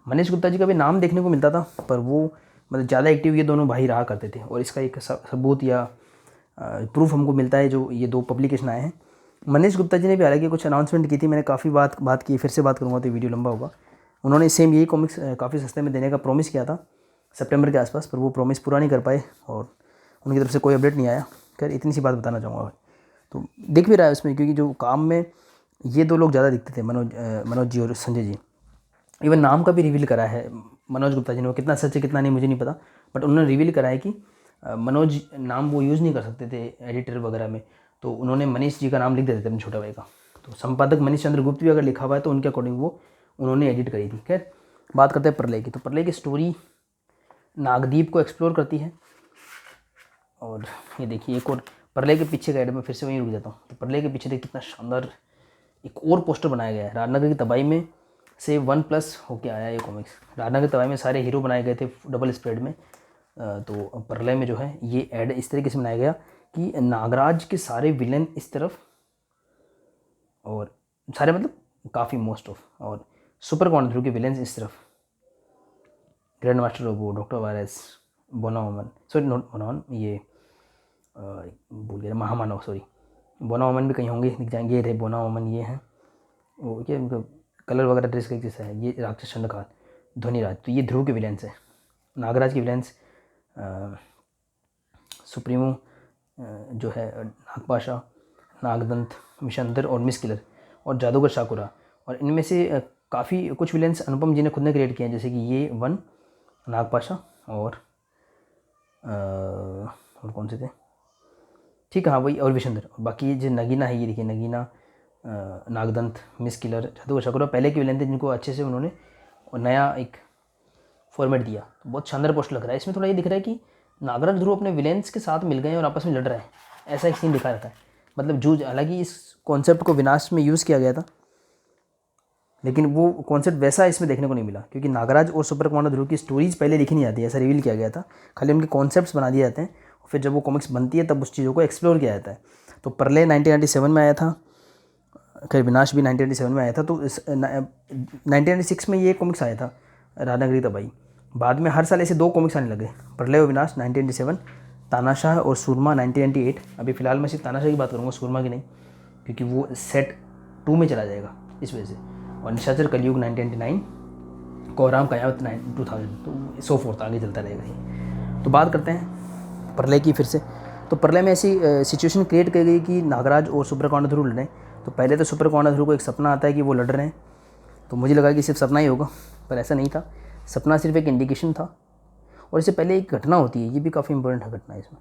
मनीष गुप्ता जी का भी नाम देखने को मिलता था, पर वो मतलब ज़्यादा एक्टिव ये दोनों भाई रहा करते थे, और इसका एक सबूत या प्रूफ हमको मिलता है जो ये 2 पब्लिकेशन आए हैं। मनीष गुप्ता जी ने भी हालांकि कुछ अनाउंसमेंट की थी, मैंने काफ़ी बात की, फिर से बात करूँगा तो वीडियो लंबा होगा। उन्होंने सेम यही कॉमिक्स काफ़ी सस्ते में देने का प्रॉमिस किया था सितंबर के आसपास, पर वो प्रॉमिस पूरा नहीं कर पाए, और उनकी तरफ से कोई अपडेट नहीं आया। खैर इतनी सी बात बताना चाहूँगा। तो दिख भी रहा है उसमें, क्योंकि जो काम में ये 2 लोग ज़्यादा दिखते थे, मनोज जी और संजय जी। इवन नाम का भी रिवील करा है मनोज गुप्ता जी ने, वो कितना सच है कितना नहीं मुझे नहीं पता, बट उन्होंने रिवील करा है कि मनोज नाम वो यूज़ नहीं कर सकते थे एडिटर वगैरह में, तो उन्होंने मनीष जी का नाम लिख देते थे अपने छोटे भाई का। तो संपादक मनीष चंद्र गुप्त भी अगर लिखा हुआ है तो उनके अकॉर्डिंग वो उन्होंने एडिट करी थी। खैर बात करते हैं प्रलय की। तो प्रलय की स्टोरी नागद्वीप को एक्सप्लोर करती है, और ये देखिए एक और प्रलय के पीछे का ऐड में फिर से वहीं रुक जाता हूँ। तो प्रलय के पीछे देखिए कितना शानदार एक और पोस्टर बनाया गया है। राजनगर की तबाही में से 1+ होके आया ये कॉमिक्स। राजनगर की तबाही में सारे हीरो बनाए गए थे डबल स्प्रेड में, तो प्रलय में जो है ये ऐड इस तरीके से बनाया गया कि नागराज के सारे विलेन इस तरफ, और सारे मतलब काफ़ी मोस्ट ऑफ, और सुपर कमांडो के विलेंस इस तरफ, grand master robo, doctor virus, बोनावमन, सॉरी नॉट बोनावन, ये भूल गया, महामानव, सॉरी बोनावमन भी कहीं होंगे, दिख जाएंगे। ये रहे बोनावमन, ये हैं वो क्या उनका कलर वगैरह ड्रेस का जैसा है। ये राक्षस चंडकाल, ध्वनिराज, तो ये ध्रुव के विलेंस है। नागराज के विलेंस सुप्रीमो जो है नागपाशा, नागदंत, विशंतर और मिस किलर, और जादूगर शाकुरा। और इनमें से काफ़ी कुछ विलेंस अनुपम जी ने खुद ने क्रिएट किए हैं, जैसे कि ये 1 नागपाशा, और कौन से थे, ठीक है हाँ वही, और विशंतर। और बाकी जो नगीना है, ये देखिए नगीना, नागदंत, मिस किलर, जादूगर शाकुरा पहले के विलेन थे जिनको अच्छे से उन्होंने और नया एक फॉर्मेट दिया। तो बहुत शानदार पोस्ट लग रहा है। इसमें थोड़ा ये दिख रहा है कि नागराज ध्रुव अपने विलेंस के साथ मिल गए हैं और आपस में लड़ रहे हैं, ऐसा एक सीन दिखा रहता है। मतलब जूझ, हालांकि इस कॉन्सेप्ट को विनाश में यूज़ किया गया था, लेकिन वो कॉन्सेप्ट वैसा इसमें देखने को नहीं मिला, क्योंकि नागराज और सुपर कमांडो ध्रुव की स्टोरीज पहले लिखी नहीं जाती है, ऐसा रिवील किया गया था। खाली उनके कॉन्सेप्ट्स बना दिए जाते हैं, फिर जब वो कॉमिक्स बनती है तब उस चीज़ों को एक्सप्लोर किया जाता है। तो प्रलय 1997 में आया था, खैर विनाश भी 1997 में आया था। तो इस 1996 में ये कॉमिक्स आया था राजनगरी तबाही। बाद में हर साल ऐसे 2 कॉमिक्स आने लगे, प्रलय और विनाश 1997, तानाशाह और सूरमा 1998। अभी फ़िलहाल मैं सिर्फ तानाशाह की बात करूँगा, सूरमा की नहीं, क्योंकि वो सेट 2 में चला जाएगा इस वजह से। और निशाचर कलयुग 1999, कोहराम कयामत 2000, तो सो फोर्थ आगे चलता रहेगा ये। तो बात करते हैं प्रलय की फिर से। तो प्रलय में ऐसी सिचुएशन क्रिएट की गई कि नागराज और सुपर कमांडो ध्रुव लड़ रहे हैं। तो पहले तो सुपर कमांडो ध्रुव को एक सपना आता है कि वो लड़ रहे हैं, तो मुझे लगा कि सिर्फ सपना ही होगा, पर ऐसा नहीं था। सपना सिर्फ एक इंडिकेशन था, और इससे पहले एक घटना होती है, ये भी काफ़ी इंपॉर्टेंट है घटना। इसमें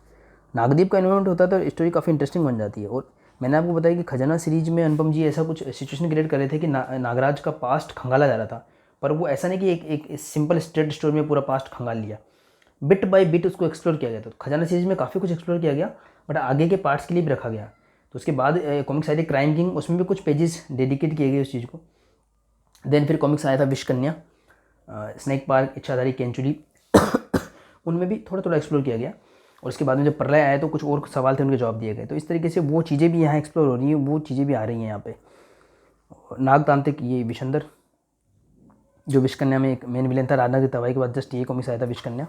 नागदीप का इन्वॉल्वमेंट होता है तो स्टोरी काफ़ी इंटरेस्टिंग बन जाती है। और मैंने आपको बताया कि खजाना सीरीज में अनुपम जी ऐसा कुछ सिचुएशन क्रिएट कर रहे थे कि नागराज का पास्ट खंगाला जा रहा था, पर वो ऐसा नहीं कि एक सिंपल स्ट्रेट स्टोरी में पूरा पास्ट खंगाल लिया, बिट बाय बिट उसको एक्सप्लोर किया गया। तो खजाना सीरीज में काफ़ी कुछ एक्सप्लोर किया गया, बट आगे के पार्ट्स के लिए भी रखा गया। तो उसके बाद कॉमिक्स आई थी क्राइम किंग, उसमें भी कुछ पेजेस डेडिकेट किए गए उस चीज़ को। देन फिर कॉमिक्स आया था विश कन्या, स्नेक पार्क, इच्छाधारी केंचुरी उनमें भी थोड़ा थोड़ा एक्सप्लोर किया गया। और उसके बाद में जब प्रलय आया तो कुछ और सवाल थे, उनके जवाब दिए गए। तो इस तरीके से वो चीज़ें भी यहाँ एक्सप्लोर हो रही हैं, वो चीज़ें भी आ रही हैं यहाँ पे। नागतांत्रिक, ये विशंदर जो विशकन्या में एक मेन विलेन था, राजनगरी तबाही के बाद जस्ट ये कॉमिक्स आया था विशकन्या,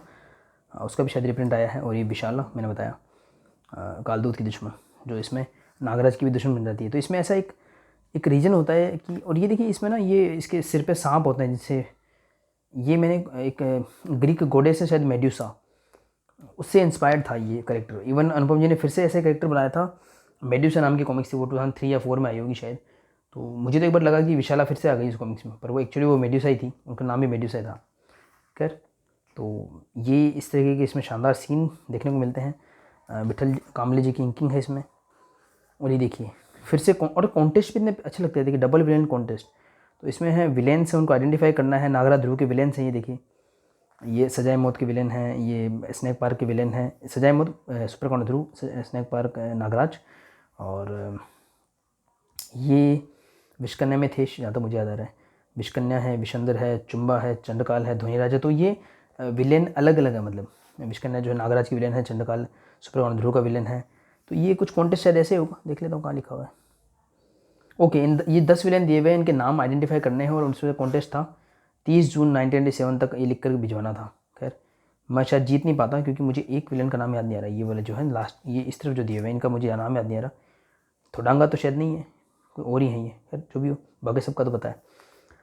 उसका भी शायद रिप्रिंट आया है। और ये विशाला मैंने बताया, कालदूत की दुश्मन, जो इसमें नागराज की भी दुश्मन बन जाती है। तो इसमें ऐसा एक रीजन होता है कि, और ये देखिए इसमें ना ये इसके सिर पे सांप होते हैं, जिससे ये मैंने एक ग्रीक गोडेस है शायद मेड्यूसा, उससे इंस्पायर्ड था ये करेक्टर। इवन अनुपम जी ने फिर से ऐसे करेक्टर बनाया था, मेड्यूसा नाम की कॉमिक्स थी, वो 2003 या 4 में आई होगी शायद। तो मुझे तो एक बार लगा कि विशाला फिर से आ गई इस कॉमिक्स में, पर वो एक्चुअली वो मेड्यूसा ही थी, उनका नाम भी मेड्यूसा ही था। खैर, तो ये इस तरीके के इसमें शानदार सीन देखने को मिलते हैं। विठल कामले जी की इंकिंग है इसमें। और ये देखिए फिर से और कॉन्टेस्ट भी इतने अच्छे लगते हैं, देखिए डबल विलेन कॉन्टेस्ट। तो इसमें है विलेन से उनको आइडेंटिफाई करना है। नागराज ध्रुव के विलेन हैं, ये देखिए, ये सजाए मौत के विलेन हैं, ये स्नैक पार्क के विलेन हैं। सजाए मौत सुपर कमांडो ध्रुव, स्नैक पार्क नागराज, और ये विशकन्या में थे जहाँ तक मुझे याद आ रहा है। विशकन्या है, विशंदर है, चुम्बा है, चंडकाल है, ध्वनिराज है। तो ये विलेन अलग अलग है, मतलब विशकन्या जो है नागराज की विलेन है, चंडकाल सुपर कमांडो ध्रुव का विलेन है। तो ये कुछ कॉन्टेस्ट शायद ऐसे होगा, देख लेता हूँ कहाँ लिखा हुआ है। ओके, ये 10 विलेन दिए हुए हैं, इनके नाम आइडेंटिफाई करने हैं, और उनसे कॉन्टेस्ट था 30 जून 1997 तक ये लिख कर भिजवाना था। खैर, मैं शायद जीत नहीं पाता, क्योंकि मुझे एक विलेन का नाम याद नहीं आ रहा। ये वाला जो है लास्ट, ये इस तरफ जो दिए हुए हैं, इनका मुझे नाम याद नहीं आ रहा। थोडांगा तो शायद नहीं है, कोई और ही है ये। खैर जो भी हो, बाकी सबका तो पता है।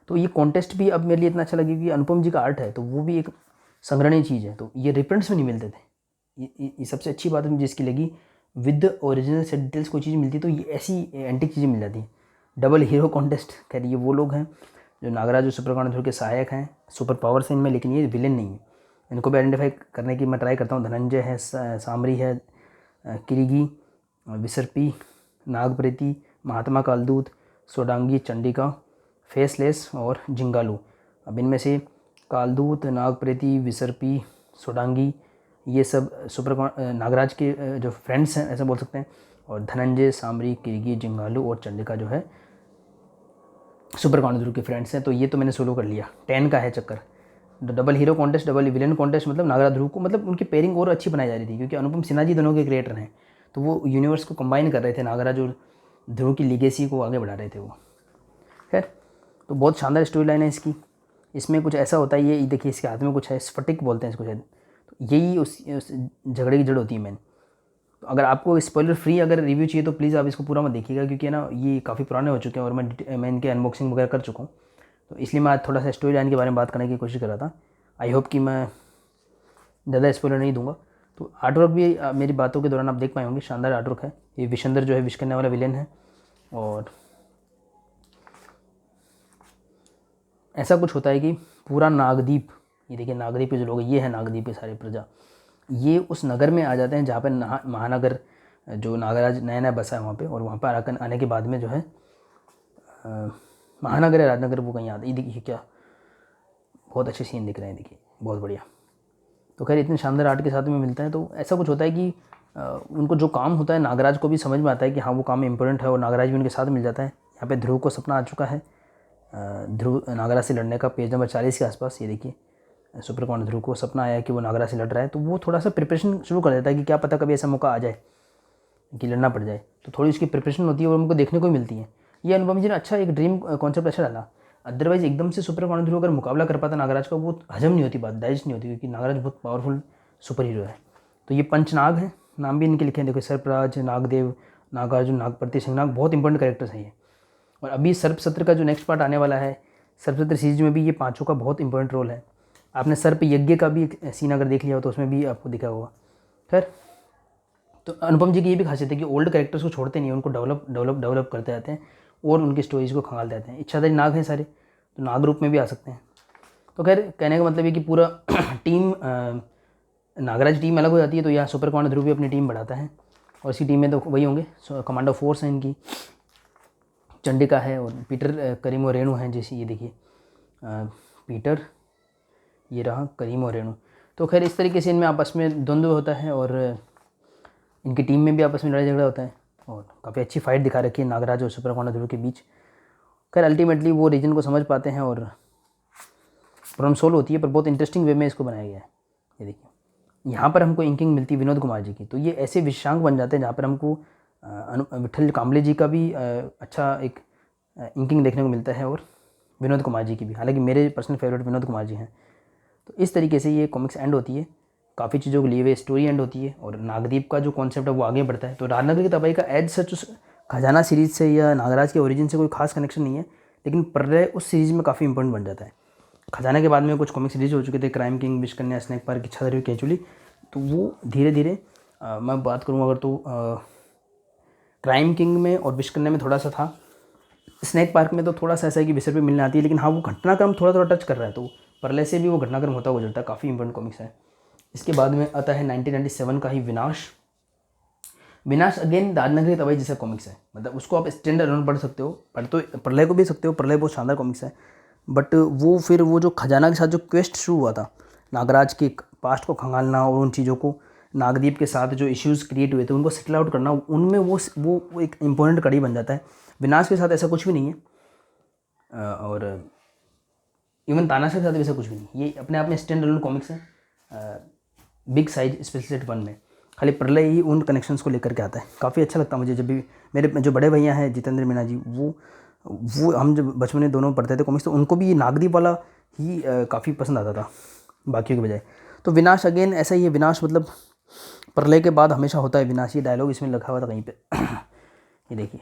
तो ये कॉन्टेस्ट भी अब मेरे लिए इतना अच्छा लगे कि अनुपम जी का आर्ट है, तो वो भी एक संग्रहणीय चीज़ है। तो ये रिप्रिंट्स में नहीं मिलते थे, ये सबसे अच्छी बात मुझे इसकी लगी। विद ओरिजिनल सेट डिटेल्स कोई चीज़ मिलती तो ये ऐसी एंटिक चीज़ें मिल जाती हैं। डबल हीरो कॉन्टेस्ट, खैर ये वो लोग हैं जो नागराज और सुपर कमांडो ध्रुव के सहायक हैं, सुपर पावर्स हैं इनमें, लेकिन ये विलेन नहीं है। इनको भी आइडेंटिफाई करने की मैं ट्राई करता हूँ। धनंजय है, सामरी है, किरीगी, विसर्पी, नागप्रीति, महात्मा कालदूत, सोडांगी, चंडिका, फेसलेस और जिंगालू। अब इनमें से कालदूत, नागप्रीति, विसर्पी, सोडांगी, ये सब सुपर नागराज के जो फ्रेंड्स हैं ऐसा बोल सकते हैं। और धनंजय, सामरी, किरीगी, जिंगालू और चंडिका जो है सुपर कमांडो ध्रुव के फ्रेंड्स हैं। तो ये तो मैंने सोलो कर लिया, 10 का है चक्कर। Double hero contest, double villain contest, मतलब नागराज ध्रुव को, मतलब उनकी पेयरिंग और अच्छी बनाई जा रही थी, क्योंकि अनुपम सिन्हा जी दोनों के क्रिएटर हैं। तो वो यूनिवर्स को कंबाइन कर रहे थे, नागराज और ध्रुव की लीगेसी को आगे बढ़ा रहे थे वो। खैर, तो बहुत शानदार स्टोरी लाइन है इसकी। इसमें कुछ ऐसा होता है, ये देखिए इसके हाथ में कुछ है, स्फटिक बोलते हैं इसको शायद। तो यही उस झगड़े की जड़ होती है मेन। तो अगर आपको स्पॉइलर फ्री अगर रिव्यू चाहिए तो प्लीज़ आप इसको पूरा मत देखिएगा, क्योंकि ना ये काफ़ी पुराने हो चुके हैं और मैं इनके अनबॉक्सिंग वगैरह कर चुका हूँ। तो इसलिए मैं आज थोड़ा सा स्टोरी लाइन के बारे में बात करने की कोशिश कर रहा था। आई होप कि मैं ज़्यादा स्पॉइलर नहीं दूंगा। तो आर्टवर्क भी मेरी बातों के दौरान आप देख पाए होंगे, शानदार आर्टवर्क है। ये विशंदर जो है विश करने वाला विलेन है। और ऐसा कुछ होता है कि पूरा नागदीप, ये देखिए नागदीप के जो लोग, ये है नागदीप के सारे प्रजा, ये उस नगर में आ जाते हैं जहाँ पर महानगर जो नागराज नया नया बसा है वहाँ पे। और वहाँ पर आने के बाद में जो है महानगर है राजनगर, वो कहीं आता है। ये देखिए क्या बहुत अच्छे सीन दिख रहे हैं, देखिए बहुत बढ़िया। तो खैर इतने शानदार आर्ट के साथ में मिलता है। तो ऐसा कुछ होता है कि उनको जो काम होता है नागराज को भी समझ में आता है कि हाँ वो काम इंपॉर्टेंट है, और नागराज भी उनके साथ मिल जाता है। यहाँ पे ध्रुव को सपना आ चुका है ध्रुव नागराज से लड़ने का, पेज नंबर 40 के आसपास। ये देखिए, सुपर कमांडर ध्रुव को सपना आया कि वो नागराज से लड़ रहा है, तो वो थोड़ा सा प्रिपरेशन शुरू कर देता है कि क्या पता कभी ऐसा मौका आ जाए कि लड़ना पड़ जाए, तो थोड़ी उसकी प्रिपरेशन होती है और उनको देखने को ही मिलती है। ये अनुपम जी ने अच्छा एक ड्रीम कॉन्सेप्ट अच्छा डाला। अदरवाइज एकदम से सुपर कमांडर ध्रुव अगर मुकाबला कर पाता नागराज का, वो हजम नहीं होती, बात डाइजेस्ट नहीं होती, क्योंकि नागराज बहुत पावरफुल सुपर हीरो है। तो ये पंचनाग है, नाम भी इनके लिखे हैं, देखो सर्पराज, नागदेव, नागार्जुन, नागपति, सिंहनाग, बहुत इंपॉर्टेंट कैरेक्टर्स हैं ये। और अभी सर्प सत्र का जो नेक्स्ट पार्ट आने वाला है, सर्प सत्र सीरीज में भी ये पाँचों का बहुत इंपॉर्टेंट रोल है। आपने सर्प यज्ञ का भी एक सीन अगर देख लिया हो तो उसमें भी आपको दिखा होगा। खैर, तो अनुपम जी की ये भी खासियत है कि ओल्ड कैरेक्टर्स को छोड़ते नहीं, उनको डेवलप करते रहते हैं और उनकी स्टोरीज को खंगालते रहते हैं। इच्छाधारी नाग हैं सारे, तो नाग रूप में भी आ सकते हैं। तो खैर, कहने का मतलब ये कि पूरा टीम नागराज टीम अलग हो जाती है, तो यहाँ सुपर कमांडर ध्रुव भी अपनी टीम बढ़ाता है और इसी टीम में तो वही होंगे, कमांडो फोर्स है इनकी, चंडिका है और पीटर, करीम और रेणु हैं। जैसे ये देखिए, पीटर, ये रहा करीम और रेणु। तो खैर इस तरीके से इनमें आपस में द्वंद्व होता है और इनकी टीम में भी आपस में लड़ाई झगड़ा होता है और काफ़ी अच्छी फाइट दिखा रखी है नागराज और सुपर कमांडर ध्रुव के बीच। खैर अल्टीमेटली वो रीजन को समझ पाते हैं और प्रॉब्लम सोल्व होती है, पर बहुत इंटरेस्टिंग वे में इसको बनाया गया है। ये देखिए, यहाँ पर हमको इंकिंग मिलती है विनोद कुमार जी की, तो ये ऐसे विषयांक बन जाते हैं जहाँ पर हमको विठल कांबले जी का भी अच्छा एक इंकिंग देखने को मिलता है और विनोद कुमार जी की भी, हालांकि मेरे पर्सनल फेवरेट विनोद कुमार जी हैं। तो इस तरीके से ये कॉमिक्स एंड होती है, काफ़ी चीज़ों को लिए हुए स्टोरी एंड होती है और नागदीप का जो कॉन्सेप्ट है वो आगे बढ़ता है। तो राजनगर की तबाही का एज सच उस खजाना सीरीज से या नागराज के ओरिजिन से कोई खास कनेक्शन नहीं है, लेकिन प्रलय उस सीरीज में काफ़ी इंपॉर्टेंट बन जाता है। खजाना के बाद में कुछ कॉमिक सीरीज हो चुके थे, क्राइम किंग, विषकन्या, स्नैक पार्क, इच्छाधारी, केचुली, तो वो धीरे धीरे मैं बात करूँ अगर तो क्राइम किंग में और विषकन्या में थोड़ा सा था, स्नैक पार्क में तो थोड़ा सा ऐसा है कि बिसर पे मिलने आती है, लेकिन हाँ वो घटनाक्रम थोड़ा थोड़ा टच कर रहा है, तो प्रलय से भी वो घटनाक्रम होता हुआ गुजरता है, काफ़ी इंपॉर्टेंट कॉमिक्स है। इसके बाद में आता है 1997 का ही विनाश। विनाश अगेन राजनगरी तबाही जैसा कॉमिक्स है, मतलब उसको आप स्टैंड अलोन पढ़ सकते हो, पढ़ तो प्रलय को भी सकते हो, प्रलय बहुत शानदार कॉमिक्स है, बट वो फिर वो जो खजाना के साथ जो क्वेस्ट शुरू हुआ था, नागराज के पास्ट को खंगालना और उन चीज़ों को, नागदीप के साथ जो इश्यूज़ क्रिएट हुए थे उनको सेटल आउट करना, उनमें वो एक इम्पोर्टेंट कड़ी बन जाता है। विनाश के साथ ऐसा कुछ भी नहीं है और इवन तानाशाह के साथ भी ऐसा कुछ भी नहीं, ये अपने आप में स्टैंड अलोन कॉमिक्स है बिग साइज स्पेशल सेट 1 में। खाली प्रलय ही उन कनेक्शंस को लेकर के आता है, काफ़ी अच्छा लगता है मुझे। जब भी मेरे जो बड़े भैया हैं जितेंद्र मीना जी, वो हम जब बचपन में दोनों पढ़ते थे कॉमिक्स, तो उनको भी ये नागदीप वाला ही काफ़ी पसंद आता था बाकियों के बजाय। तो विनाश अगेन ऐसा ही है, विनाश मतलब प्रलय के बाद हमेशा होता है विनाश, ये डायलॉग इसमें लिखा हुआ था कहीं पे ये देखिए,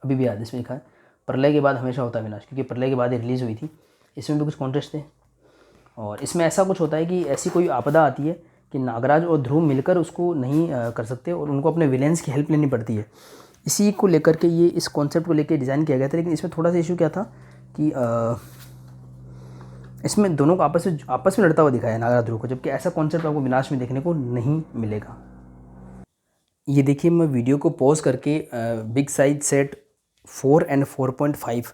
अभी भी याद इसमें लिखा है, प्रलय के बाद हमेशा होता है विनाश, क्योंकि प्रलय के बाद ये रिलीज़ हुई थी। इसमें भी कुछ कॉन्टेस्ट थे और इसमें ऐसा कुछ होता है कि ऐसी कोई आपदा आती है कि नागराज और ध्रुव मिलकर उसको नहीं कर सकते और उनको अपने विलेंस की हेल्प लेनी पड़ती है। इसी को लेकर के ये इस कॉन्सेप्ट को लेकर डिज़ाइन किया गया था, लेकिन इसमें थोड़ा सा इशू क्या था कि इसमें दोनों को आपस में लड़ता हुआ दिखाया है नागराज ध्रुव को, जबकि ऐसा कॉन्सेप्ट आपको विनाश में देखने को नहीं मिलेगा। ये देखिए, मैं वीडियो को पॉज करके बिग साइज सेट 4 एंड 4.5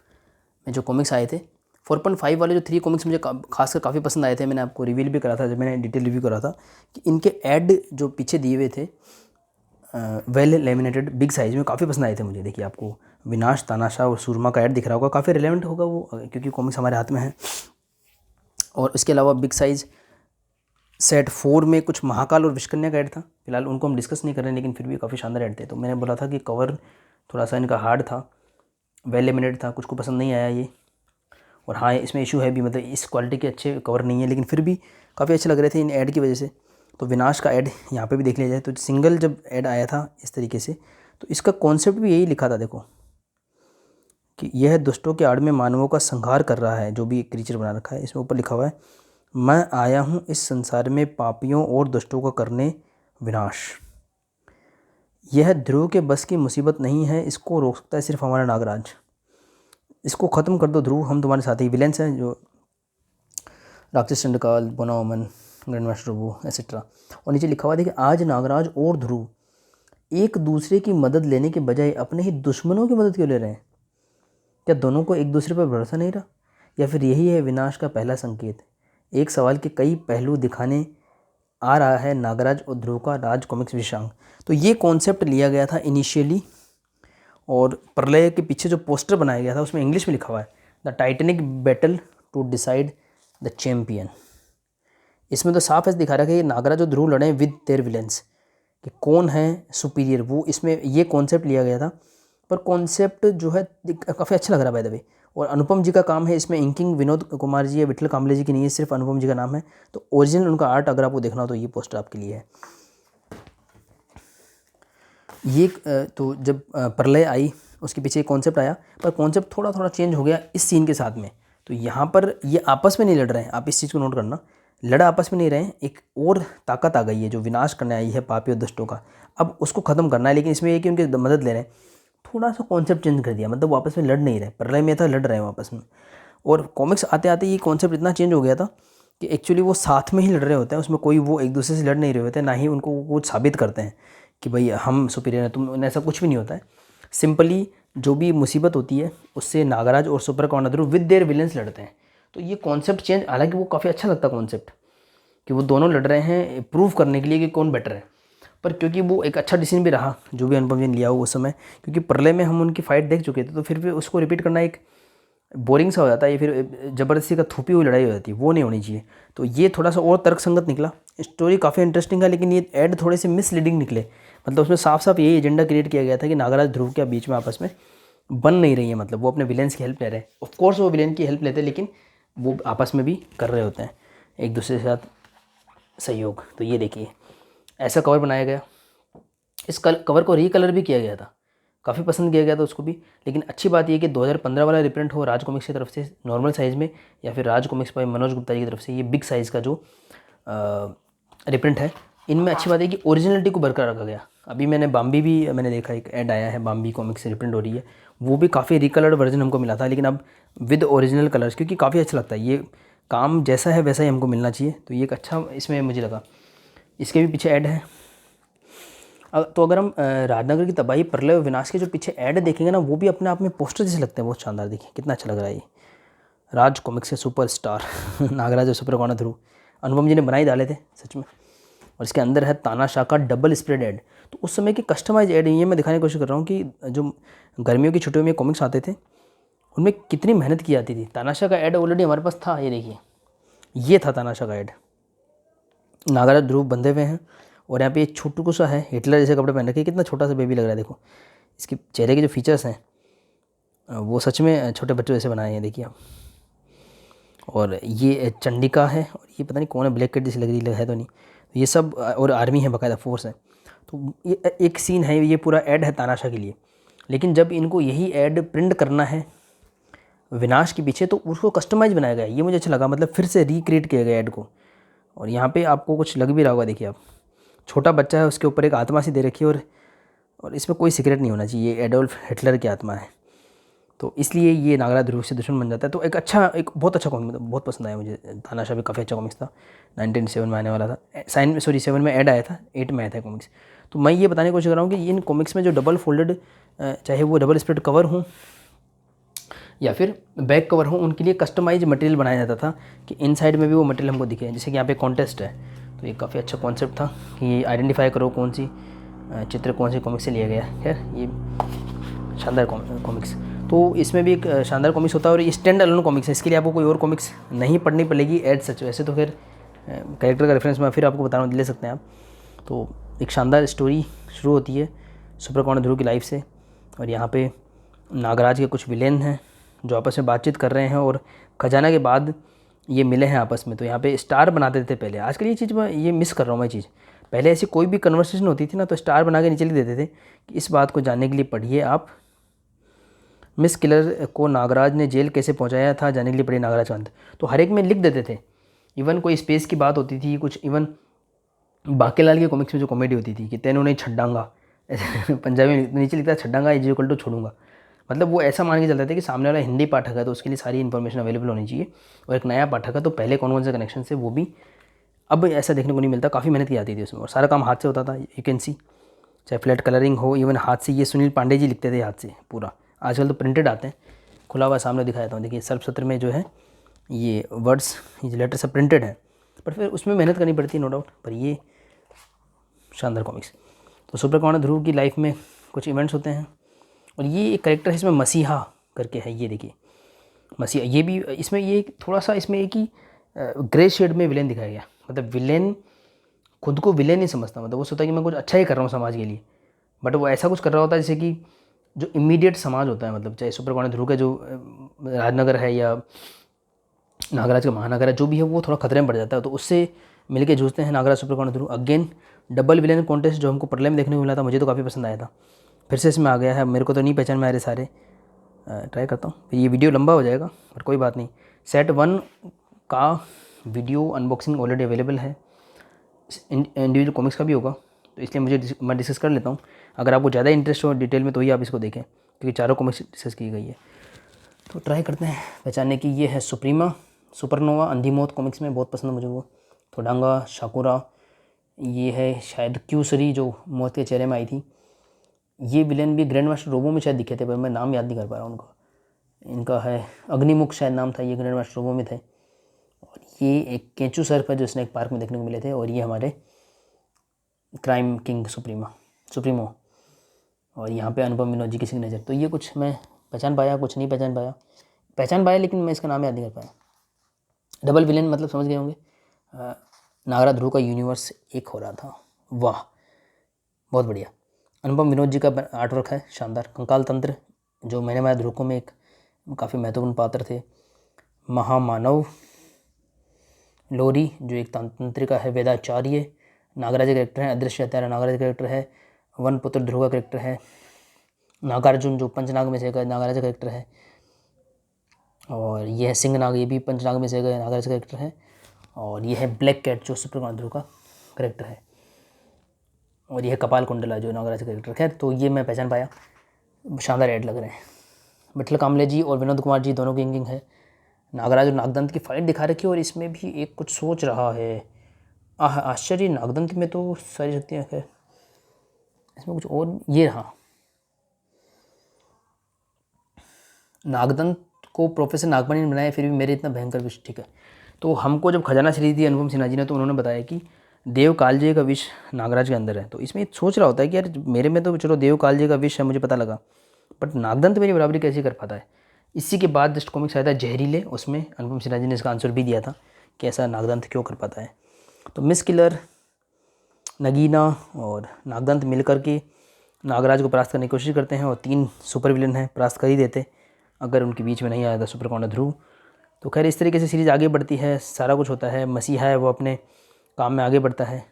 में जो कॉमिक्स आए थे, 4.5 वाले जो 3 कॉमिक्स मुझे खासकर काफ़ी पसंद आए थे, मैंने आपको रिवील भी करा था जब मैंने डिटेल रिव्यू करा था कि इनके ऐड जो पीछे दिए हुए थे वेल लेमिनेटेड बिग साइज़ में काफ़ी पसंद आए थे मुझे। देखिए, आपको विनाश, तानाशाह और सूरमा का ऐड दिख रहा होगा, काफ़ी रिलेवेंट होगा वो क्योंकि कॉमिक्स हमारे हाथ में है। और इसके अलावा बिग साइज़ सेट 4 में कुछ महाकाल और विषकन्या का ऐड था, फिलहाल उनको हम डिस्कस नहीं कर रहे हैं, लेकिन फिर भी काफ़ी शानदार ऐड थे। तो मैंने बोला था कि कवर थोड़ा सा इनका हार्ड था, वेल लेमिनेटेड था, कुछ को पसंद नहीं आया ये। और हाँ, इसमें इशू है भी, मतलब इस क्वालिटी के अच्छे कवर नहीं है, लेकिन फिर भी काफ़ी अच्छे लग रहे थे इन ऐड की वजह से। तो विनाश का ऐड यहाँ पे भी देख लिया जाए तो सिंगल जब ऐड आया था इस तरीके से, तो इसका कॉन्सेप्ट भी यही लिखा था, देखो कि यह दुष्टों के आड़ में मानवों का संहार कर रहा है, जो भी क्रीचर बना रखा है। इसमें ऊपर लिखा हुआ है, मैं आया हूँ इस संसार में पापियों और दुष्टों का करने विनाश। यह ध्रुव के बस की मुसीबत नहीं है, इसको रोक सकता है सिर्फ हमारा नागराज। इसको ख़त्म कर दो ध्रुव, हम तुम्हारे साथ ही। विलेंस हैं जो राक्षस चंडकाल, बोनावमन, ग्रैंड मास्टर वो एसेट्रा। और नीचे लिखा हुआ था कि आज नागराज और ध्रुव एक दूसरे की मदद लेने के बजाय अपने ही दुश्मनों की मदद क्यों ले रहे हैं? क्या दोनों को एक दूसरे पर भरोसा नहीं रहा, या फिर यही है विनाश का पहला संकेत? एक सवाल के कई पहलू दिखाने आ रहा है नागराज और ध्रुव का राज कॉमिक्स विषयांक। तो ये कॉन्सेप्ट लिया गया था इनिशियली और प्रलय के पीछे जो पोस्टर बनाया गया था उसमें इंग्लिश में लिखा हुआ है the titanic battle to decide the champion. इसमें तो साफ ऐसे दिखा रहा है कि नागराज और ध्रुव लड़े विद देयर विलेंस, कि कौन है सुपीरियर, वो इसमें ये कॉन्सेप्ट लिया गया था। पर कॉन्सेप्ट जो है काफ़ी अच्छा लग रहा है बाय द वे। और अनुपम जी का काम है इसमें, इंकिंग विनोद कुमार जी या विठल कांबले जी की नहीं है, सिर्फ अनुपम जी का नाम है। तो ओरिजिनल उनका आर्ट अगर आपको देखना हो तो ये पोस्टर आपके लिए है। ये तो जब प्रलय आई उसके पीछे एक कॉन्सेप्ट आया, पर कॉन्सेप्ट थोड़ा थोड़ा चेंज हो गया इस सीन के साथ में। तो यहाँ पर ये आपस में नहीं लड़ रहे हैं, आप इस चीज़ को नोट करना, लड़ा आपस में नहीं रहे हैं, एक और ताकत आ गई है जो विनाश करने आई है पापी और दुष्टों का, अब उसको ख़त्म करना है। लेकिन इसमें ये कि उनकी मदद ले रहे हैं, थोड़ा सा कॉन्सेप्ट चेंज कर दिया, मतलब वो आपस में लड़ नहीं रहे, प्रलय में था लड़ रहे हैं आपस में। और कॉमिक्स आते आते ये कॉन्सेप्ट इतना चेंज हो गया था कि एक्चुअली वो साथ में ही लड़ रहे होते हैं, उसमें कोई वो एक दूसरे से लड़ नहीं रहे होते हैं, ना ही उनको वो कुछ साबित करते हैं कि भाई हम सुपीरियर हैं तुम, ऐसा कुछ भी नहीं होता है। सिंपली जो भी मुसीबत होती है उससे नागराज और super corner with their villains लड़ते हैं। तो ये कॉन्सेप्ट चेंज, हालांकि वो काफ़ी अच्छा लगता है कॉन्सेप्ट कि वो दोनों लड़ रहे हैं प्रूव करने के लिए कि कौन बेटर है। पर क्योंकि वो एक अच्छा डिसीजन भी रहा जो भी अनुपम जी ने लिया हो उस समय, क्योंकि प्रलय में हम उनकी फाइट देख चुके थे, तो फिर भी उसको रिपीट करना एक बोरिंग सा हो जाता है, ये फिर ज़बरदस्ती का थूपी हुई लड़ाई हो जाती है, वो नहीं होनी चाहिए। तो ये थोड़ा सा और तर्कसंगत निकला, स्टोरी काफ़ी इंटरेस्टिंग है, लेकिन ये ऐड थोड़े से मिसलीडिंग निकले। मतलब उसमें साफ साफ यही एजेंडा क्रिएट किया गया था कि नागराज ध्रुव के बीच में आपस में बन नहीं रही है, मतलब वो अपने विलेंस की हेल्प ले रहे हैं। ऑफकोर्स वो विलेन की हेल्प लेते हैं, लेकिन वो आपस में भी कर रहे होते हैं एक दूसरे के साथ सहयोग। तो ये देखिए ऐसा कवर बनाया गया, इस कवर को रीकलर भी किया गया था, काफ़ी पसंद किया गया था उसको भी। लेकिन अच्छी बात यह कि 2015 वाला रिप्रिंट हो राज कॉमिक्स की तरफ से नॉर्मल साइज़ में, या फिर राज कॉमिक्स बाय मनोज गुप्ता जी की तरफ से ये बिग साइज़ का जो रिप्रिंट है, इनमें अच्छी बात है कि ओरिजिनलिटी को बरकरार रखा गया। अभी मैंने मैंने देखा एक ऐड आया है, बाम्बी कॉमिक्स से रिप्रिंट हो रही है, वो भी काफ़ी रिकलर्ड वर्जन हमको मिला था, लेकिन अब विद ओरिजिनल कलर्स, क्योंकि काफ़ी अच्छा लगता है, ये काम जैसा है वैसा ही हमको मिलना चाहिए। तो ये एक अच्छा इसमें मुझे लगा। इसके भी पीछे ऐड है। तो अगर हम राजनगर की तबाही प्रलय और विनाश के जो पीछे ऐड देखेंगे ना, वो भी अपने आप में पोस्टर जैसे लगते हैं, बहुत शानदार। देखिए कितना अच्छा लग रहा है ये। राज कॉमिक्स के सुपर स्टार नागराज और सुपर कॉर्नर ध्रुव, अनुपम जी ने बनाई डाले थे सच में। और इसके अंदर है तानाशाह का डबल स्प्रेड ऐड। तो उस समय की कस्टमाइज ऐड, ये मैं दिखाने की कोशिश कर रहा हूँ कि जो गर्मियों की छुट्टियों में कॉमिक्स आते थे उनमें कितनी मेहनत की जाती थी। तानाशाह का ऐड ऑलरेडी हमारे पास था, ये देखिए ये था तानाशाह का ऐड। नागराज ध्रुव बंधे हुए हैं और यहाँ पे एक छोटू सा है, हिटलर जैसे कपड़े पहन रखे, कितना छोटा सा बेबी लग रहा है। देखो इसके चेहरे के जो फीचर्स हैं वो सच में छोटे बच्चों जैसे बनाए हैं, देखिए आप। और ये चंडिका है, और ये पता नहीं कौन है, ब्लैक कैट जैसी लग रही है तो नहीं, ये सब और आर्मी है, बाकायदा फोर्स है। तो ये एक सीन है, ये पूरा ऐड है तानाशाह के लिए। लेकिन जब इनको यही ऐड प्रिंट करना है विनाश के पीछे, तो उसको कस्टमाइज बनाया गया, ये मुझे अच्छा लगा, मतलब फिर से रिक्रिएट किया गया ऐड को। और यहाँ पे आपको कुछ लग भी रहा होगा, देखिए आप, छोटा बच्चा है, उसके ऊपर एक आत्मा सी दे रखी है, और इसमें कोई सीक्रेट नहीं होना चाहिए, ये एडोल्फ हिटलर की आत्मा है। तो इसलिए ये नागराज ध्रुव से दुश्मन बन जाता है। तो एक बहुत अच्छा कॉमिक, बहुत पसंद आया मुझे। तानाशाह भी काफ़ी अच्छा कॉमिक्स था, 1997 में आने वाला था, 7 में ऐड आया था, 8 में आया था कॉमिक्स। तो मैं ये बताने की कोशिश कर रहा हूँ कि इन कॉमिक्स में जो डबल फोल्डेड, चाहे वो डबल स्प्रेड कवर हों या फिर बैक कवर हो, उनके लिए कस्टमाइज मटेरियल बनाया जाता था कि इन साइड में भी वो मटेरियल हमको दिखे। जैसे कि यहाँ पे कॉन्टेस्ट है, तो ये काफ़ी अच्छा कॉन्सेप्ट था कि आइडेंटिफाई करो कौन सी चित्र कौन से कॉमिक्स से लिया गया है। खैर ये शानदार कॉमिक्स, तो इसमें भी एक शानदार कॉमिक्स होता है, और ये स्टैंड अलोन कॉमिक्स है, इसके लिए आपको कोई और कॉमिक्स नहीं पढ़नी पड़ेगी एड सच। वैसे तो फिर कैरेक्टर का रेफरेंस मैं फिर आपको बता रहा हूँ, ले सकते हैं आप। तो एक शानदार स्टोरी शुरू होती है सुपर कॉर्नर ध्रुव की लाइफ से, और यहाँ पे नागराज के कुछ विलेन हैं जो आपस में बातचीत कर रहे हैं, और खजाना के बाद ये मिले हैं आपस में। तो यहाँ पे स्टार बनाते थे पहले, आजकल ये चीज़ मैं ये मिस कर रहा हूँ मैं चीज़। पहले ऐसी कोई भी कन्वर्सेशन होती थी ना, तो स्टार बना के नीचे लिख देते थे कि इस बात को जानने के लिए पढ़िए आप, मिस किलर को नागराज ने जेल कैसे पहुँचाया था जानने के लिए पढ़िए नागराज का अंत। तो हर एक में लिख देते थे। इवन कोई स्पेस की बात होती थी, कुछ इवन बाकेलाल के कॉमिक्स में जो कॉमेडी होती थी कि तेनों नहीं छड्डांगा पंजाबी में नीचे लिखता है छड्डांगा इज इक्वल टू छोड़ूंगा। मतलब वो ऐसा मान के चलते थे कि सामने वाला हिंदी पाठक है तो उसके लिए सारी इन्फॉर्मेशन अवेलेबल होनी चाहिए, और एक नया पाठक है तो पहले कौन से कनेक्शन से, वो भी अब ऐसा देखने को नहीं मिलता। काफ़ी मेहनत की जाती थी उसमें, और सारा काम हाथ से होता था, यू कैन सी, चाहे फ्लैट कलरिंग हो, इवन हाथ से। ये सुनील पांडे जी लिखते थे हाथ से पूरा, आजकल तो प्रिंटेड आते हैं, खुला हुआ सामने दिखाया था। देखिए सर्फ सत्र में जो है ये वर्ड्स, ये लेटर सब प्रिंटेड है, पर फिर उसमें मेहनत करनी पड़ती है नो डाउट। पर ये शानदार कॉमिक्स। तो सुपर कॉर्नर ध्रुव की लाइफ में कुछ इवेंट्स होते हैं, और ये एक करेक्टर है इसमें मसीहा करके है, ये देखिए मसीहा, ये भी इसमें ये थोड़ा सा इसमें एक ही ग्रे शेड में विलेन दिखाया गया। मतलब विलेन खुद को विलेन नहीं समझता, मतलब वो सोचता है कि मैं कुछ अच्छा ही कर रहा हूँ समाज के लिए, बट वो ऐसा कुछ कर रहा होता है जैसे कि जो इमीडिएट समाज होता है, मतलब चाहे सुपर कौन ध्रुव का जो राजनगर है या नागराज का महानगर है, जो भी है वो थोड़ा खतरे में पड़ जाता है, तो उससे मिलके जूझते हैं नागराज सुपर कौन ध्रुव। अगेन डबल विलेन कॉन्टेस्ट जो हमको प्रलय में देखने को मिला था, मुझे तो काफ़ी पसंद आया था, फिर से इसमें आ गया है। मेरे को तो नहीं पहचान में आ रहे सारे, ट्राई करता हूँ, फिर ये वीडियो लंबा हो जाएगा पर कोई बात नहीं। सेट 1 का वीडियो अनबॉक्सिंग ऑलरेडी अवेलेबल है, इंडिविजुअल कॉमिक्स का भी होगा, तो इसलिए मैं डिस्कस कर लेता हूँ। अगर आपको ज़्यादा इंटरेस्ट हो डिटेल में तो ही आप इसको देखें, क्योंकि चारों कॉमिक्स डिस्कस की गई है। तो ट्राई करते हैं पहचानने की। ये है सुप्रीमा सुपरनोवा, अंधी मौत कॉमिक्स में बहुत पसंद है मुझे वो। थोडांगा शाकुरा, ये है शायद क्यूसरी जो मौत के चेहरे में आई थी। ये विलेन भी ग्रैंड मास्टर रोबो में शायद दिखे थे, पर मैं नाम याद नहीं कर पा रहा उनका। इनका है अग्निमुख शायद नाम था, ये ग्रैंड मास्टर रोबो में थे। और ये एक केंचू सर्फ है जो स्नेक पार्क में देखने को मिले थे। और ये हमारे क्राइम किंग सुप्रीमो, और यहाँ पे अनुपम विनोद जी की सिग्नेचर। तो ये कुछ मैं पहचान पाया, कुछ नहीं पहचान पाया, लेकिन मैं इसका नाम याद नहीं कर पाया। डबल विलेन मतलब समझ गए होंगे, नागराज ध्रुव का यूनिवर्स एक हो रहा था। वाह बहुत बढ़िया। अनुपम विनोद जी का आर्ट वर्क है शानदार। कंकाल तंत्र जो मैंने माया ध्रुवकों में एक काफ़ी महत्वपूर्ण पात्र थे। महामानव लोरी जो एक तंत्रिका है। वेदाचार्य नागराज का करेक्टर है। अदृश्य हत्यारा नागराज का करेक्टर है। वन पुत्र ध्रुव का करेक्टर है। नागार्जुन जो पंचनाग में से एक नागराज का करेक्टर है। और यह है सिंहनाग, ये भी पंचनाग में से एक नागराज का करेक्टर है। और यह है ब्लैक कैट जो सुपर ध्रुव का करेक्टर है। और यह कपाल कुंडला जो नागराज का करेक्टर है। तो ये मैं पहचान पाया, शानदार ऐड लग रहे हैं। विठल कामले जी और विनोद कुमार जी दोनों की इंकिंग है। नागराज और नागदंत की फाइट दिखा रखी है, और इसमें भी एक कुछ सोच रहा है। आश्चर्य, नागदंत में तो सारी शक्तियाँ है, इसमें कुछ और। ये रहा नागदंत को प्रोफेसर नागमणि ने बनाया, फिर भी मेरे इतना भयंकर विष। ठीक है, तो हमको जब खजाना सीरीज दी अनुपम सिन्हा जी ने, तो उन्होंने बताया कि देव कालजय का विष नागराज के अंदर है। तो इसमें सोच रहा होता है कि यार मेरे में तो चलो देव कालजय का विष है, मुझे पता लगा, बट नागदंत मेरी बराबरी कैसे कर पाता है। इसी के बाद जस्ट कॉमिक्स आया था जहरीले, उसमें अनुपम सिन्हा जी ने इसका आंसर भी दिया था कि ऐसा नागदंत क्यों कर पाता है। तो मिस किलर, नगीना और नागदंत मिलकर के नागराज को परास्त करने की कोशिश करते हैं, और 3 सुपर विलन हैं, परास्त कर ही देते अगर उनके बीच में नहीं आया था सुपर कौन ध्रुव। तो खैर इस तरीके से सीरीज़ आगे बढ़ती है, सारा कुछ होता है। मसीहा है वो अपने काम में आगे बढ़ता है,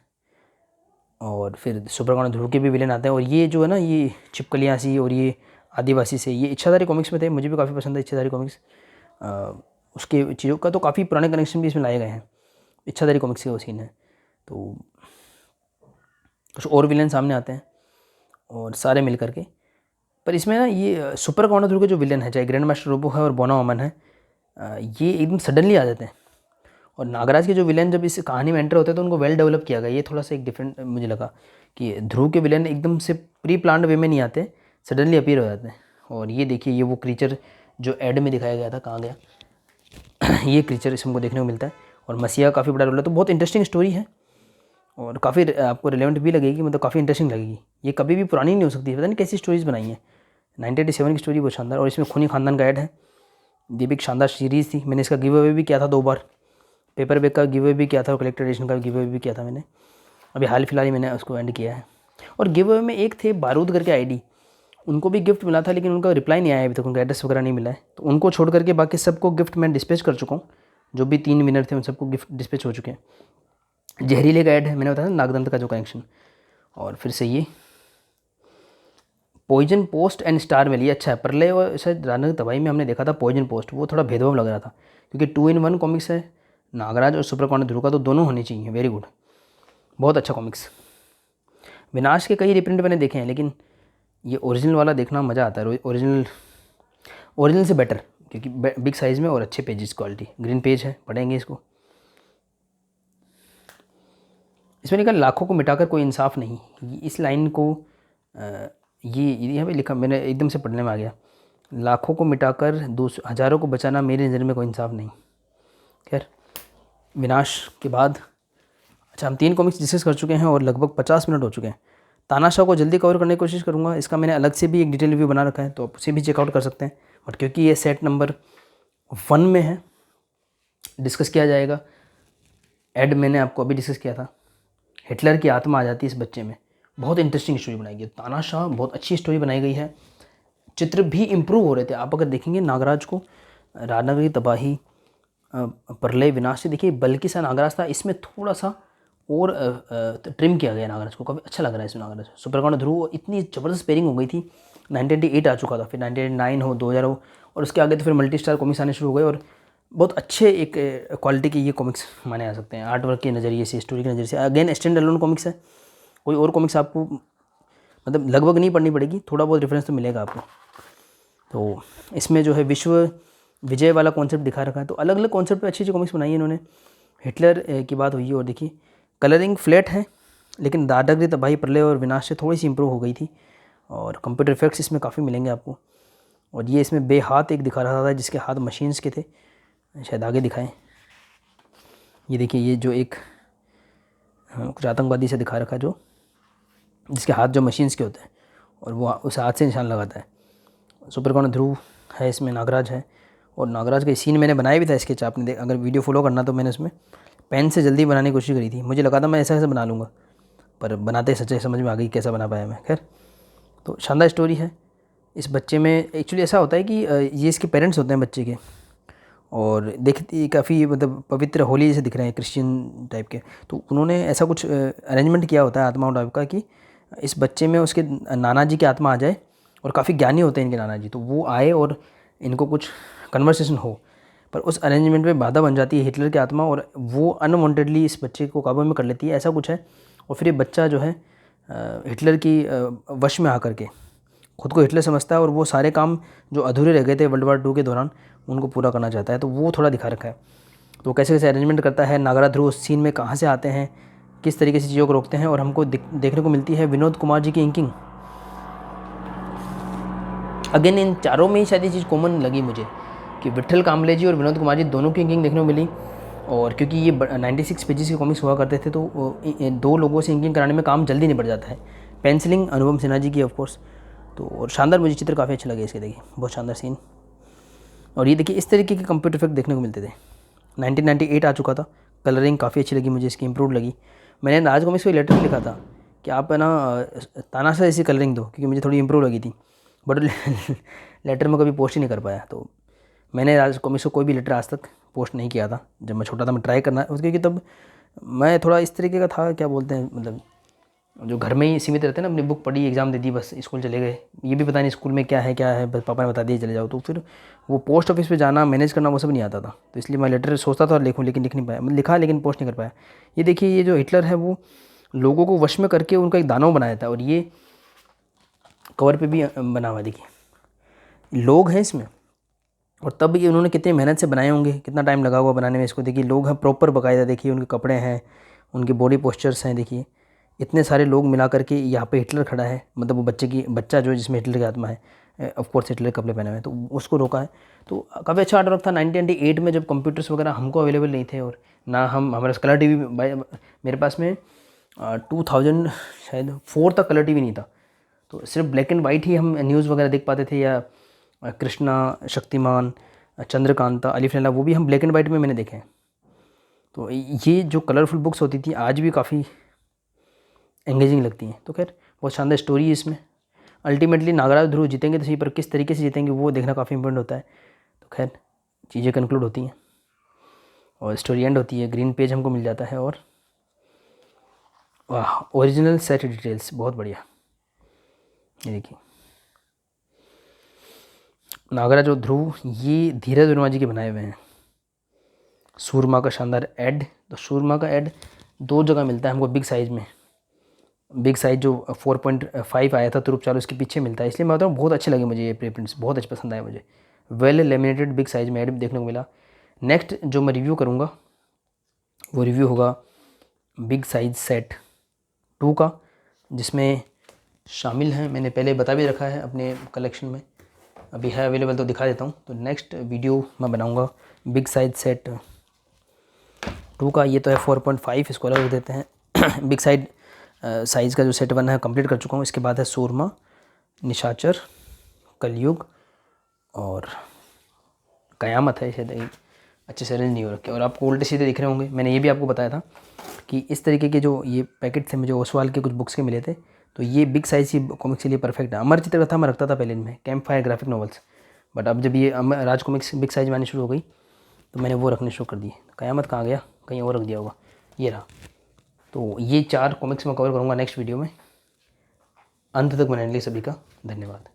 और फिर सुपर कौन ध्रुव के भी विलेन आते हैं। और ये जो है ना, ये छिपकलियाँ सी और ये आदिवासी से, ये इच्छाधारी कॉमिक्स में थे, मुझे भी काफ़ी पसंद है इच्छाधारी कॉमिक्स। उसके चीज़ों का तो काफ़ी पुराने कनेक्शन भी इसमें लाए गए हैं, इच्छाधारी कॉमिक्स के वो सीन है। तो कुछ और विलेन सामने आते हैं और सारे मिल करके, पर इसमें ना ये सुपर कौन ध्रुव के जो विलेन है, चाहे ग्रैंड मास्टर रोबो है और बोना ओमन है, ये एकदम सडनली आ जाते हैं। और नागराज के जो विलेन जब इस कहानी में एंटर होते हैं तो उनको वेल डेवलप किया गया। ये थोड़ा सा एक डिफरेंट मुझे लगा कि ध्रुव के विलेन एकदम से प्री प्लान्ड वे में नहीं आते, सडनली अपीयर हो जाते हैं। और ये देखिए, ये वो क्रीचर जो एड में दिखाया गया था, कहाँ गया ये क्रीचर इस हमको देखने को मिलता है। और मसीहा काफ़ी बड़ा रोल है। तो बहुत इंटरेस्टिंग स्टोरी है, और काफ़ी आपको रिलेवेंट भी लगेगी, मतलब काफ़ी इंटरेस्टिंग लगेगी। ये कभी भी पुरानी नहीं हो सकती, पता नहीं कैसी स्टोरीज़ बनाई हैं। 1987 की स्टोरी बहुत शानदार। और इसमें खूनी खानदान का ऐड है। ये भी एक शानदार सीरीज़ थी। मैंने इसका गिव अवे भी किया था 2 बार, पेपर बैग का गिव अवे भी किया था और कलेक्टर एडिशन का गिव अवे भी किया था मैंने। अभी हाल फिलहाल ही मैंने उसको एंड किया है। और गिव अवे में एक थे बारूद करके आईडी, उनको भी गिफ्ट मिला था, लेकिन उनका रिप्लाई नहीं आया अभी तक, उनका एड्रेस वगैरह नहीं मिला है। तो उनको छोड़ करके बाकी सबको गिफ्ट मैं डिस्पैच कर चुका हूँ। जो भी 3 विनर थे उन सबको गिफ्ट डिस्पैच हो चुके हैं। जहरीले का ऐड है, मैंने बताया नागदंत का जो कनेक्शन। और फिर से ये पॉइजन पोस्ट एंड स्टार में लिया। अच्छा है, प्रलय और शायद राजनगर तबाही में हमने देखा था पॉइजन पोस्ट, वो थोड़ा भेदभाव लग रहा था, क्योंकि 2 in 1 कॉमिक्स है नागराज और सुपर कौन ध्रुव का, तो दोनों होने चाहिए। वेरी गुड, बहुत अच्छा कॉमिक्स। विनाश के कई रिप्रिंट मैंने देखे हैं, लेकिन ये ओरिजिनल वाला देखना मज़ा आता है। ओरिजिनल से बेटर, क्योंकि बिग साइज़ में और अच्छे पेजेस क्वालिटी। ग्रीन पेज है, पढ़ेंगे इसको। इसमें लिखा लाखों को मिटाकर कोई इंसाफ नहीं। इस लाइन को ये यहाँ पे लिखा, मैंने एकदम से पढ़ने में आ गया। लाखों को मिटाकर हज़ारों को बचाना मेरी नज़र में कोई इंसाफ नहीं। खैर, विनाश के बाद अच्छा हम 3 कॉमिक्स डिस्कस कर चुके हैं और लगभग 50 मिनट हो चुके हैं। तानाशाह को जल्दी कवर करने की कोशिश करूँगा। इसका मैंने अलग से भी एक डिटेल रिव्यू बना रखा है, तो आप उसे भी चेकआउट कर सकते हैं। बट क्योंकि ये सेट नंबर 1 में है, डिस्कस किया जाएगा। एड मैंने आपको अभी डिस्कस किया था। हिटलर की आत्मा आ जाती है इस बच्चे में। बहुत इंटरेस्टिंग स्टोरी बनाई गई है। तानाशाह बहुत अच्छी स्टोरी बनाई गई है। चित्र भी इम्प्रूव हो रहे थे। आप अगर देखेंगे नागराज को, राजनगर की तबाही, प्रलय, विनाश से देखिए, बल्कि सा नागराज था, इसमें थोड़ा सा और ट्रिम किया गया नागराज को। काफ़ी अच्छा लग रहा है इसमें नागराज। सुपरकांड ध्रुव, इतनी ज़बरदस्त पेयरिंग हो गई थी। 1998 आ चुका था, फिर 1999 हो, 2000 हो, और उसके आगे तो फिर मल्टी स्टार कॉमिक्स आने शुरू हो गए। और बहुत अच्छे एक क्वालिटी के ये कॉमिक्स माने जा सकते हैं, आर्ट वर्क के नज़रिए से, स्टोरी के नज़रिए से। अगेन स्टैंड अलोन कॉमिक्स है, कोई और कॉमिक्स आपको मतलब लगभग नहीं पढ़नी पड़ेगी, थोड़ा बहुत रेफरेंस तो मिलेगा आपको। तो इसमें जो है विश्व विजय वाला कॉन्सेप्ट दिखा रखा है। तो अलग अलग कॉन्सेप्ट पे अच्छी अच्छी कॉमिक्स बनाई है इन्होंने। हिटलर की बात हुई है, और देखिए कलरिंग फ्लैट है, लेकिन दादागिरी, तबाही, प्रलय और विनाश से थोड़ी सी इंप्रूव हो गई थी। और कंप्यूटर इफेक्ट्स इसमें काफ़ी मिलेंगे आपको। और ये इसमें बेहाथ एक दिखा रहा था, जिसके हाथ मशीन्स के थे, शायद आगे दिखाएं। ये देखिए, ये जो एक कुछ आतंकवादी से दिखा रखा है, जो जिसके हाथ जो मशीन्स के होते हैं, और वो उस हाथ से निशान लगाता है। सुपरकांड ध्रुव है, इसमें नागराज है। और नागराज का सीन मैंने बनाया भी था स्केच, आपने अगर वीडियो फॉलो करना तो मैंने उसमें पेन से जल्दी बनाने की कोशिश करी थी। मुझे लगा था मैं ऐसा ऐसा बना लूँगा, पर बनाते सच्चे समझ में आ गई कैसा बना पाया मैं। खैर, तो शानदार स्टोरी है। इस बच्चे में एक्चुअली ऐसा होता है कि ये इसके पेरेंट्स होते हैं बच्चे के, और देखती काफ़ी मतलब पवित्र होली जैसे दिख रहे हैं, क्रिश्चियन टाइप के। तो उन्होंने ऐसा कुछ अरेंजमेंट किया होता है आत्माओं टाइप का, कि इस बच्चे में उसके नाना जी की आत्मा आ जाए, और काफ़ी ज्ञानी होते हैं इनके नाना जी, तो वो आए और इनको कुछ कन्वर्सेशन हो। पर उस अरेंजमेंट में बाधा बन जाती है हिटलर की आत्मा, और वो अनवांटेडली इस बच्चे को काबू में कर लेती है, ऐसा कुछ है। और फिर ये बच्चा जो है हिटलर की वश में आकर के खुद को हिटलर समझता है, और वो सारे काम जो अधूरे रह गए थे वर्ल्ड वार 2 के दौरान, उनको पूरा करना चाहता है। तो वो थोड़ा दिखा रखा है, तो कैसे कैसे अरेंजमेंट करता है। नागराज ध्रुव उस सीन में कहाँ से आते हैं, किस तरीके से चीज़ों को रोकते हैं। और हमको देखने को मिलती है विनोद कुमार जी की इंकिंग। अगेन इन चारों में ही शायद ये चीज़ कॉमन लगी मुझे, कि विट्ठल कांबले जी और विनोद कुमार जी दोनों की इंकिंग देखने को मिली। और क्योंकि ये 96 पेजेस के कॉमिक्स हुआ करते थे, तो दो लोगों से इंकिंग कराने में काम जल्दी निपट जाता है। पेंसिलिंग अनुपम सिन्हा जी की ऑफकोर्स। तो और शानदार, मुझे चित्र काफ़ी अच्छे लगे इसके, देखिए बहुत शानदार सीन। और ये देखिए इस तरीके के कंप्यूटर इफेक्ट देखने को मिलते थे। 1998 आ चुका था। कलरिंग काफ़ी अच्छी लगी मुझे इसकी, इम्प्रूव लगी। मैंने राज कॉमिक्स को लेटर भी लिखा था कि आप है ना तानाशाह ऐसी कलरिंग दो, क्योंकि मुझे थोड़ी इम्प्रूव लगी थी। बट लेटर में कभी पोस्ट ही नहीं कर पाया। तो मैंने राज कॉमिक्स को कोई भी लेटर आज तक पोस्ट नहीं किया था। जब मैं छोटा था मैं ट्राई करना, क्योंकि तब मैं थोड़ा इस तरीके का था, क्या बोलते हैं, मतलब जो घर में ही सीमित रहते हैं ना, अपनी बुक पढ़ी, एग्ज़ाम दे दी, बस स्कूल चले गए, ये भी पता नहीं स्कूल में क्या है, बस पापा ने बता दिया चले जाओ। तो फिर वो पोस्ट ऑफिस पे जाना, मैनेज करना, वो सब नहीं आता था। तो इसलिए मैं लेटर सोचता था लिखूँ, लेकिन लिख नहीं पाया। मैं लिखा लेकिन पोस्ट नहीं कर पाया। ये देखिए, ये जो हिटलर है वो लोगों को वश में करके उनका एक दानव बनाया था, और ये कवर पे भी बना हुआ, देखिए लोग हैं इसमें। और तब ये उन्होंने कितनी मेहनत से बनाए होंगे, कितना टाइम लगा हुआ बनाने में इसको। देखिए लोग हैं प्रॉपर बाकायदा, देखिए उनके कपड़े हैं, उनके बॉडी पोस्चर्स हैं। देखिए इतने सारे लोग मिला करके यहाँ पे हिटलर खड़ा है, मतलब वो बच्चा जो जिसमें हिटलर की आत्मा है, ऑफ कोर्स हिटलर कपड़े पहने हुए हैं, तो उसको रोका है। तो काफ़ी अच्छा आर्टवर्क था। 1998 में जब कंप्यूटर्स वगैरह हमको अवेलेबल नहीं थे, और ना हमारे कलर टीवी मेरे पास में 2000 शायद 4 तक कलर टीवी नहीं था। तो सिर्फ ब्लैक एंड वाइट ही हम न्यूज़ वगैरह देख पाते थे, या कृष्णा, शक्तिमान, चंद्रकांता, अलिफ लैला, वो भी हम ब्लैक एंड वाइट में मैंने देखे हैं। तो ये जो कलरफुल बुक्स होती थी आज भी काफ़ी एंगेजिंग लगती हैं। तो खैर बहुत शानदार स्टोरी है इसमें। अल्टीमेटली नागराज ध्रुव जीतेंगे तो सही, पर किस तरीके से जीतेंगे वो देखना काफ़ी इंपॉर्टेंट होता है। तो खैर चीज़ें कंक्लूड होती हैं और स्टोरी एंड होती है, ग्रीन पेज हमको मिल जाता है। और वाह, ओरिजिनल सेट डिटेल्स बहुत बढ़िया। ये देखिए नागराज और ध्रुव, ये धीरज वर्मा जी के बनाए हुए हैं। सूरमा का शानदार ऐड। तो सूरमा का ऐड 2 जगह मिलता है हमको बिग साइज़ में। बिग साइज़ जो 4.5 आया था तुरुप चालू, उसके पीछे मिलता है। इसलिए मैं बताऊँ बहुत अच्छे लगे मुझे, ये प्रिंट्स बहुत अच्छे पसंद आए मुझे। वेल लेमिनेटेड बिग साइज़ में ऐड देखने को मिला। नेक्स्ट जो मैं रिव्यू करूँगा वो रिव्यू होगा बिग साइज़ सेट 2 का, जिसमें शामिल हैं, मैंने पहले बता भी रखा है अपने कलेक्शन में, अभी है अवेलेबल तो दिखा देता हूँ। तो नेक्स्ट वीडियो मैं बनाऊँगा बिग साइज़ सेट 2 का। ये तो है 4.5, इसको अलग रख देते हैं। बिग साइड साइज़ का जो सेट 1 है कंप्लीट कर चुका हूँ। इसके बाद है सूरमा, निशाचर, कलयुग और कयामत है शायद, अच्छे से अरेंज नहीं हो रखे और आपको उल्टे सीधे दिख रहे होंगे। मैंने ये भी आपको बताया था कि इस तरीके के जो ये पैकेट थे मुझे ओसवाल के कुछ बुक्स के मिले थे, तो ये बिग साइज़ की कॉमिक्स के लिए परफेक्ट है। अमर चित्रकथा मैं रखता था पहले इनमें, camp fire graphic novels, but अब जब ये राज कॉमिक्स बिग साइज़ में आनी शुरू हो गई तो मैंने वो रखने शुरू कर दिए। कयामत कहाँ गया, कहीं और रख दिया होगा, ये रहा। तो ये 4 कॉमिक्स मैं कवर करूँगा नेक्स्ट वीडियो में। अंत तक बनाने के लिए सभी का धन्यवाद।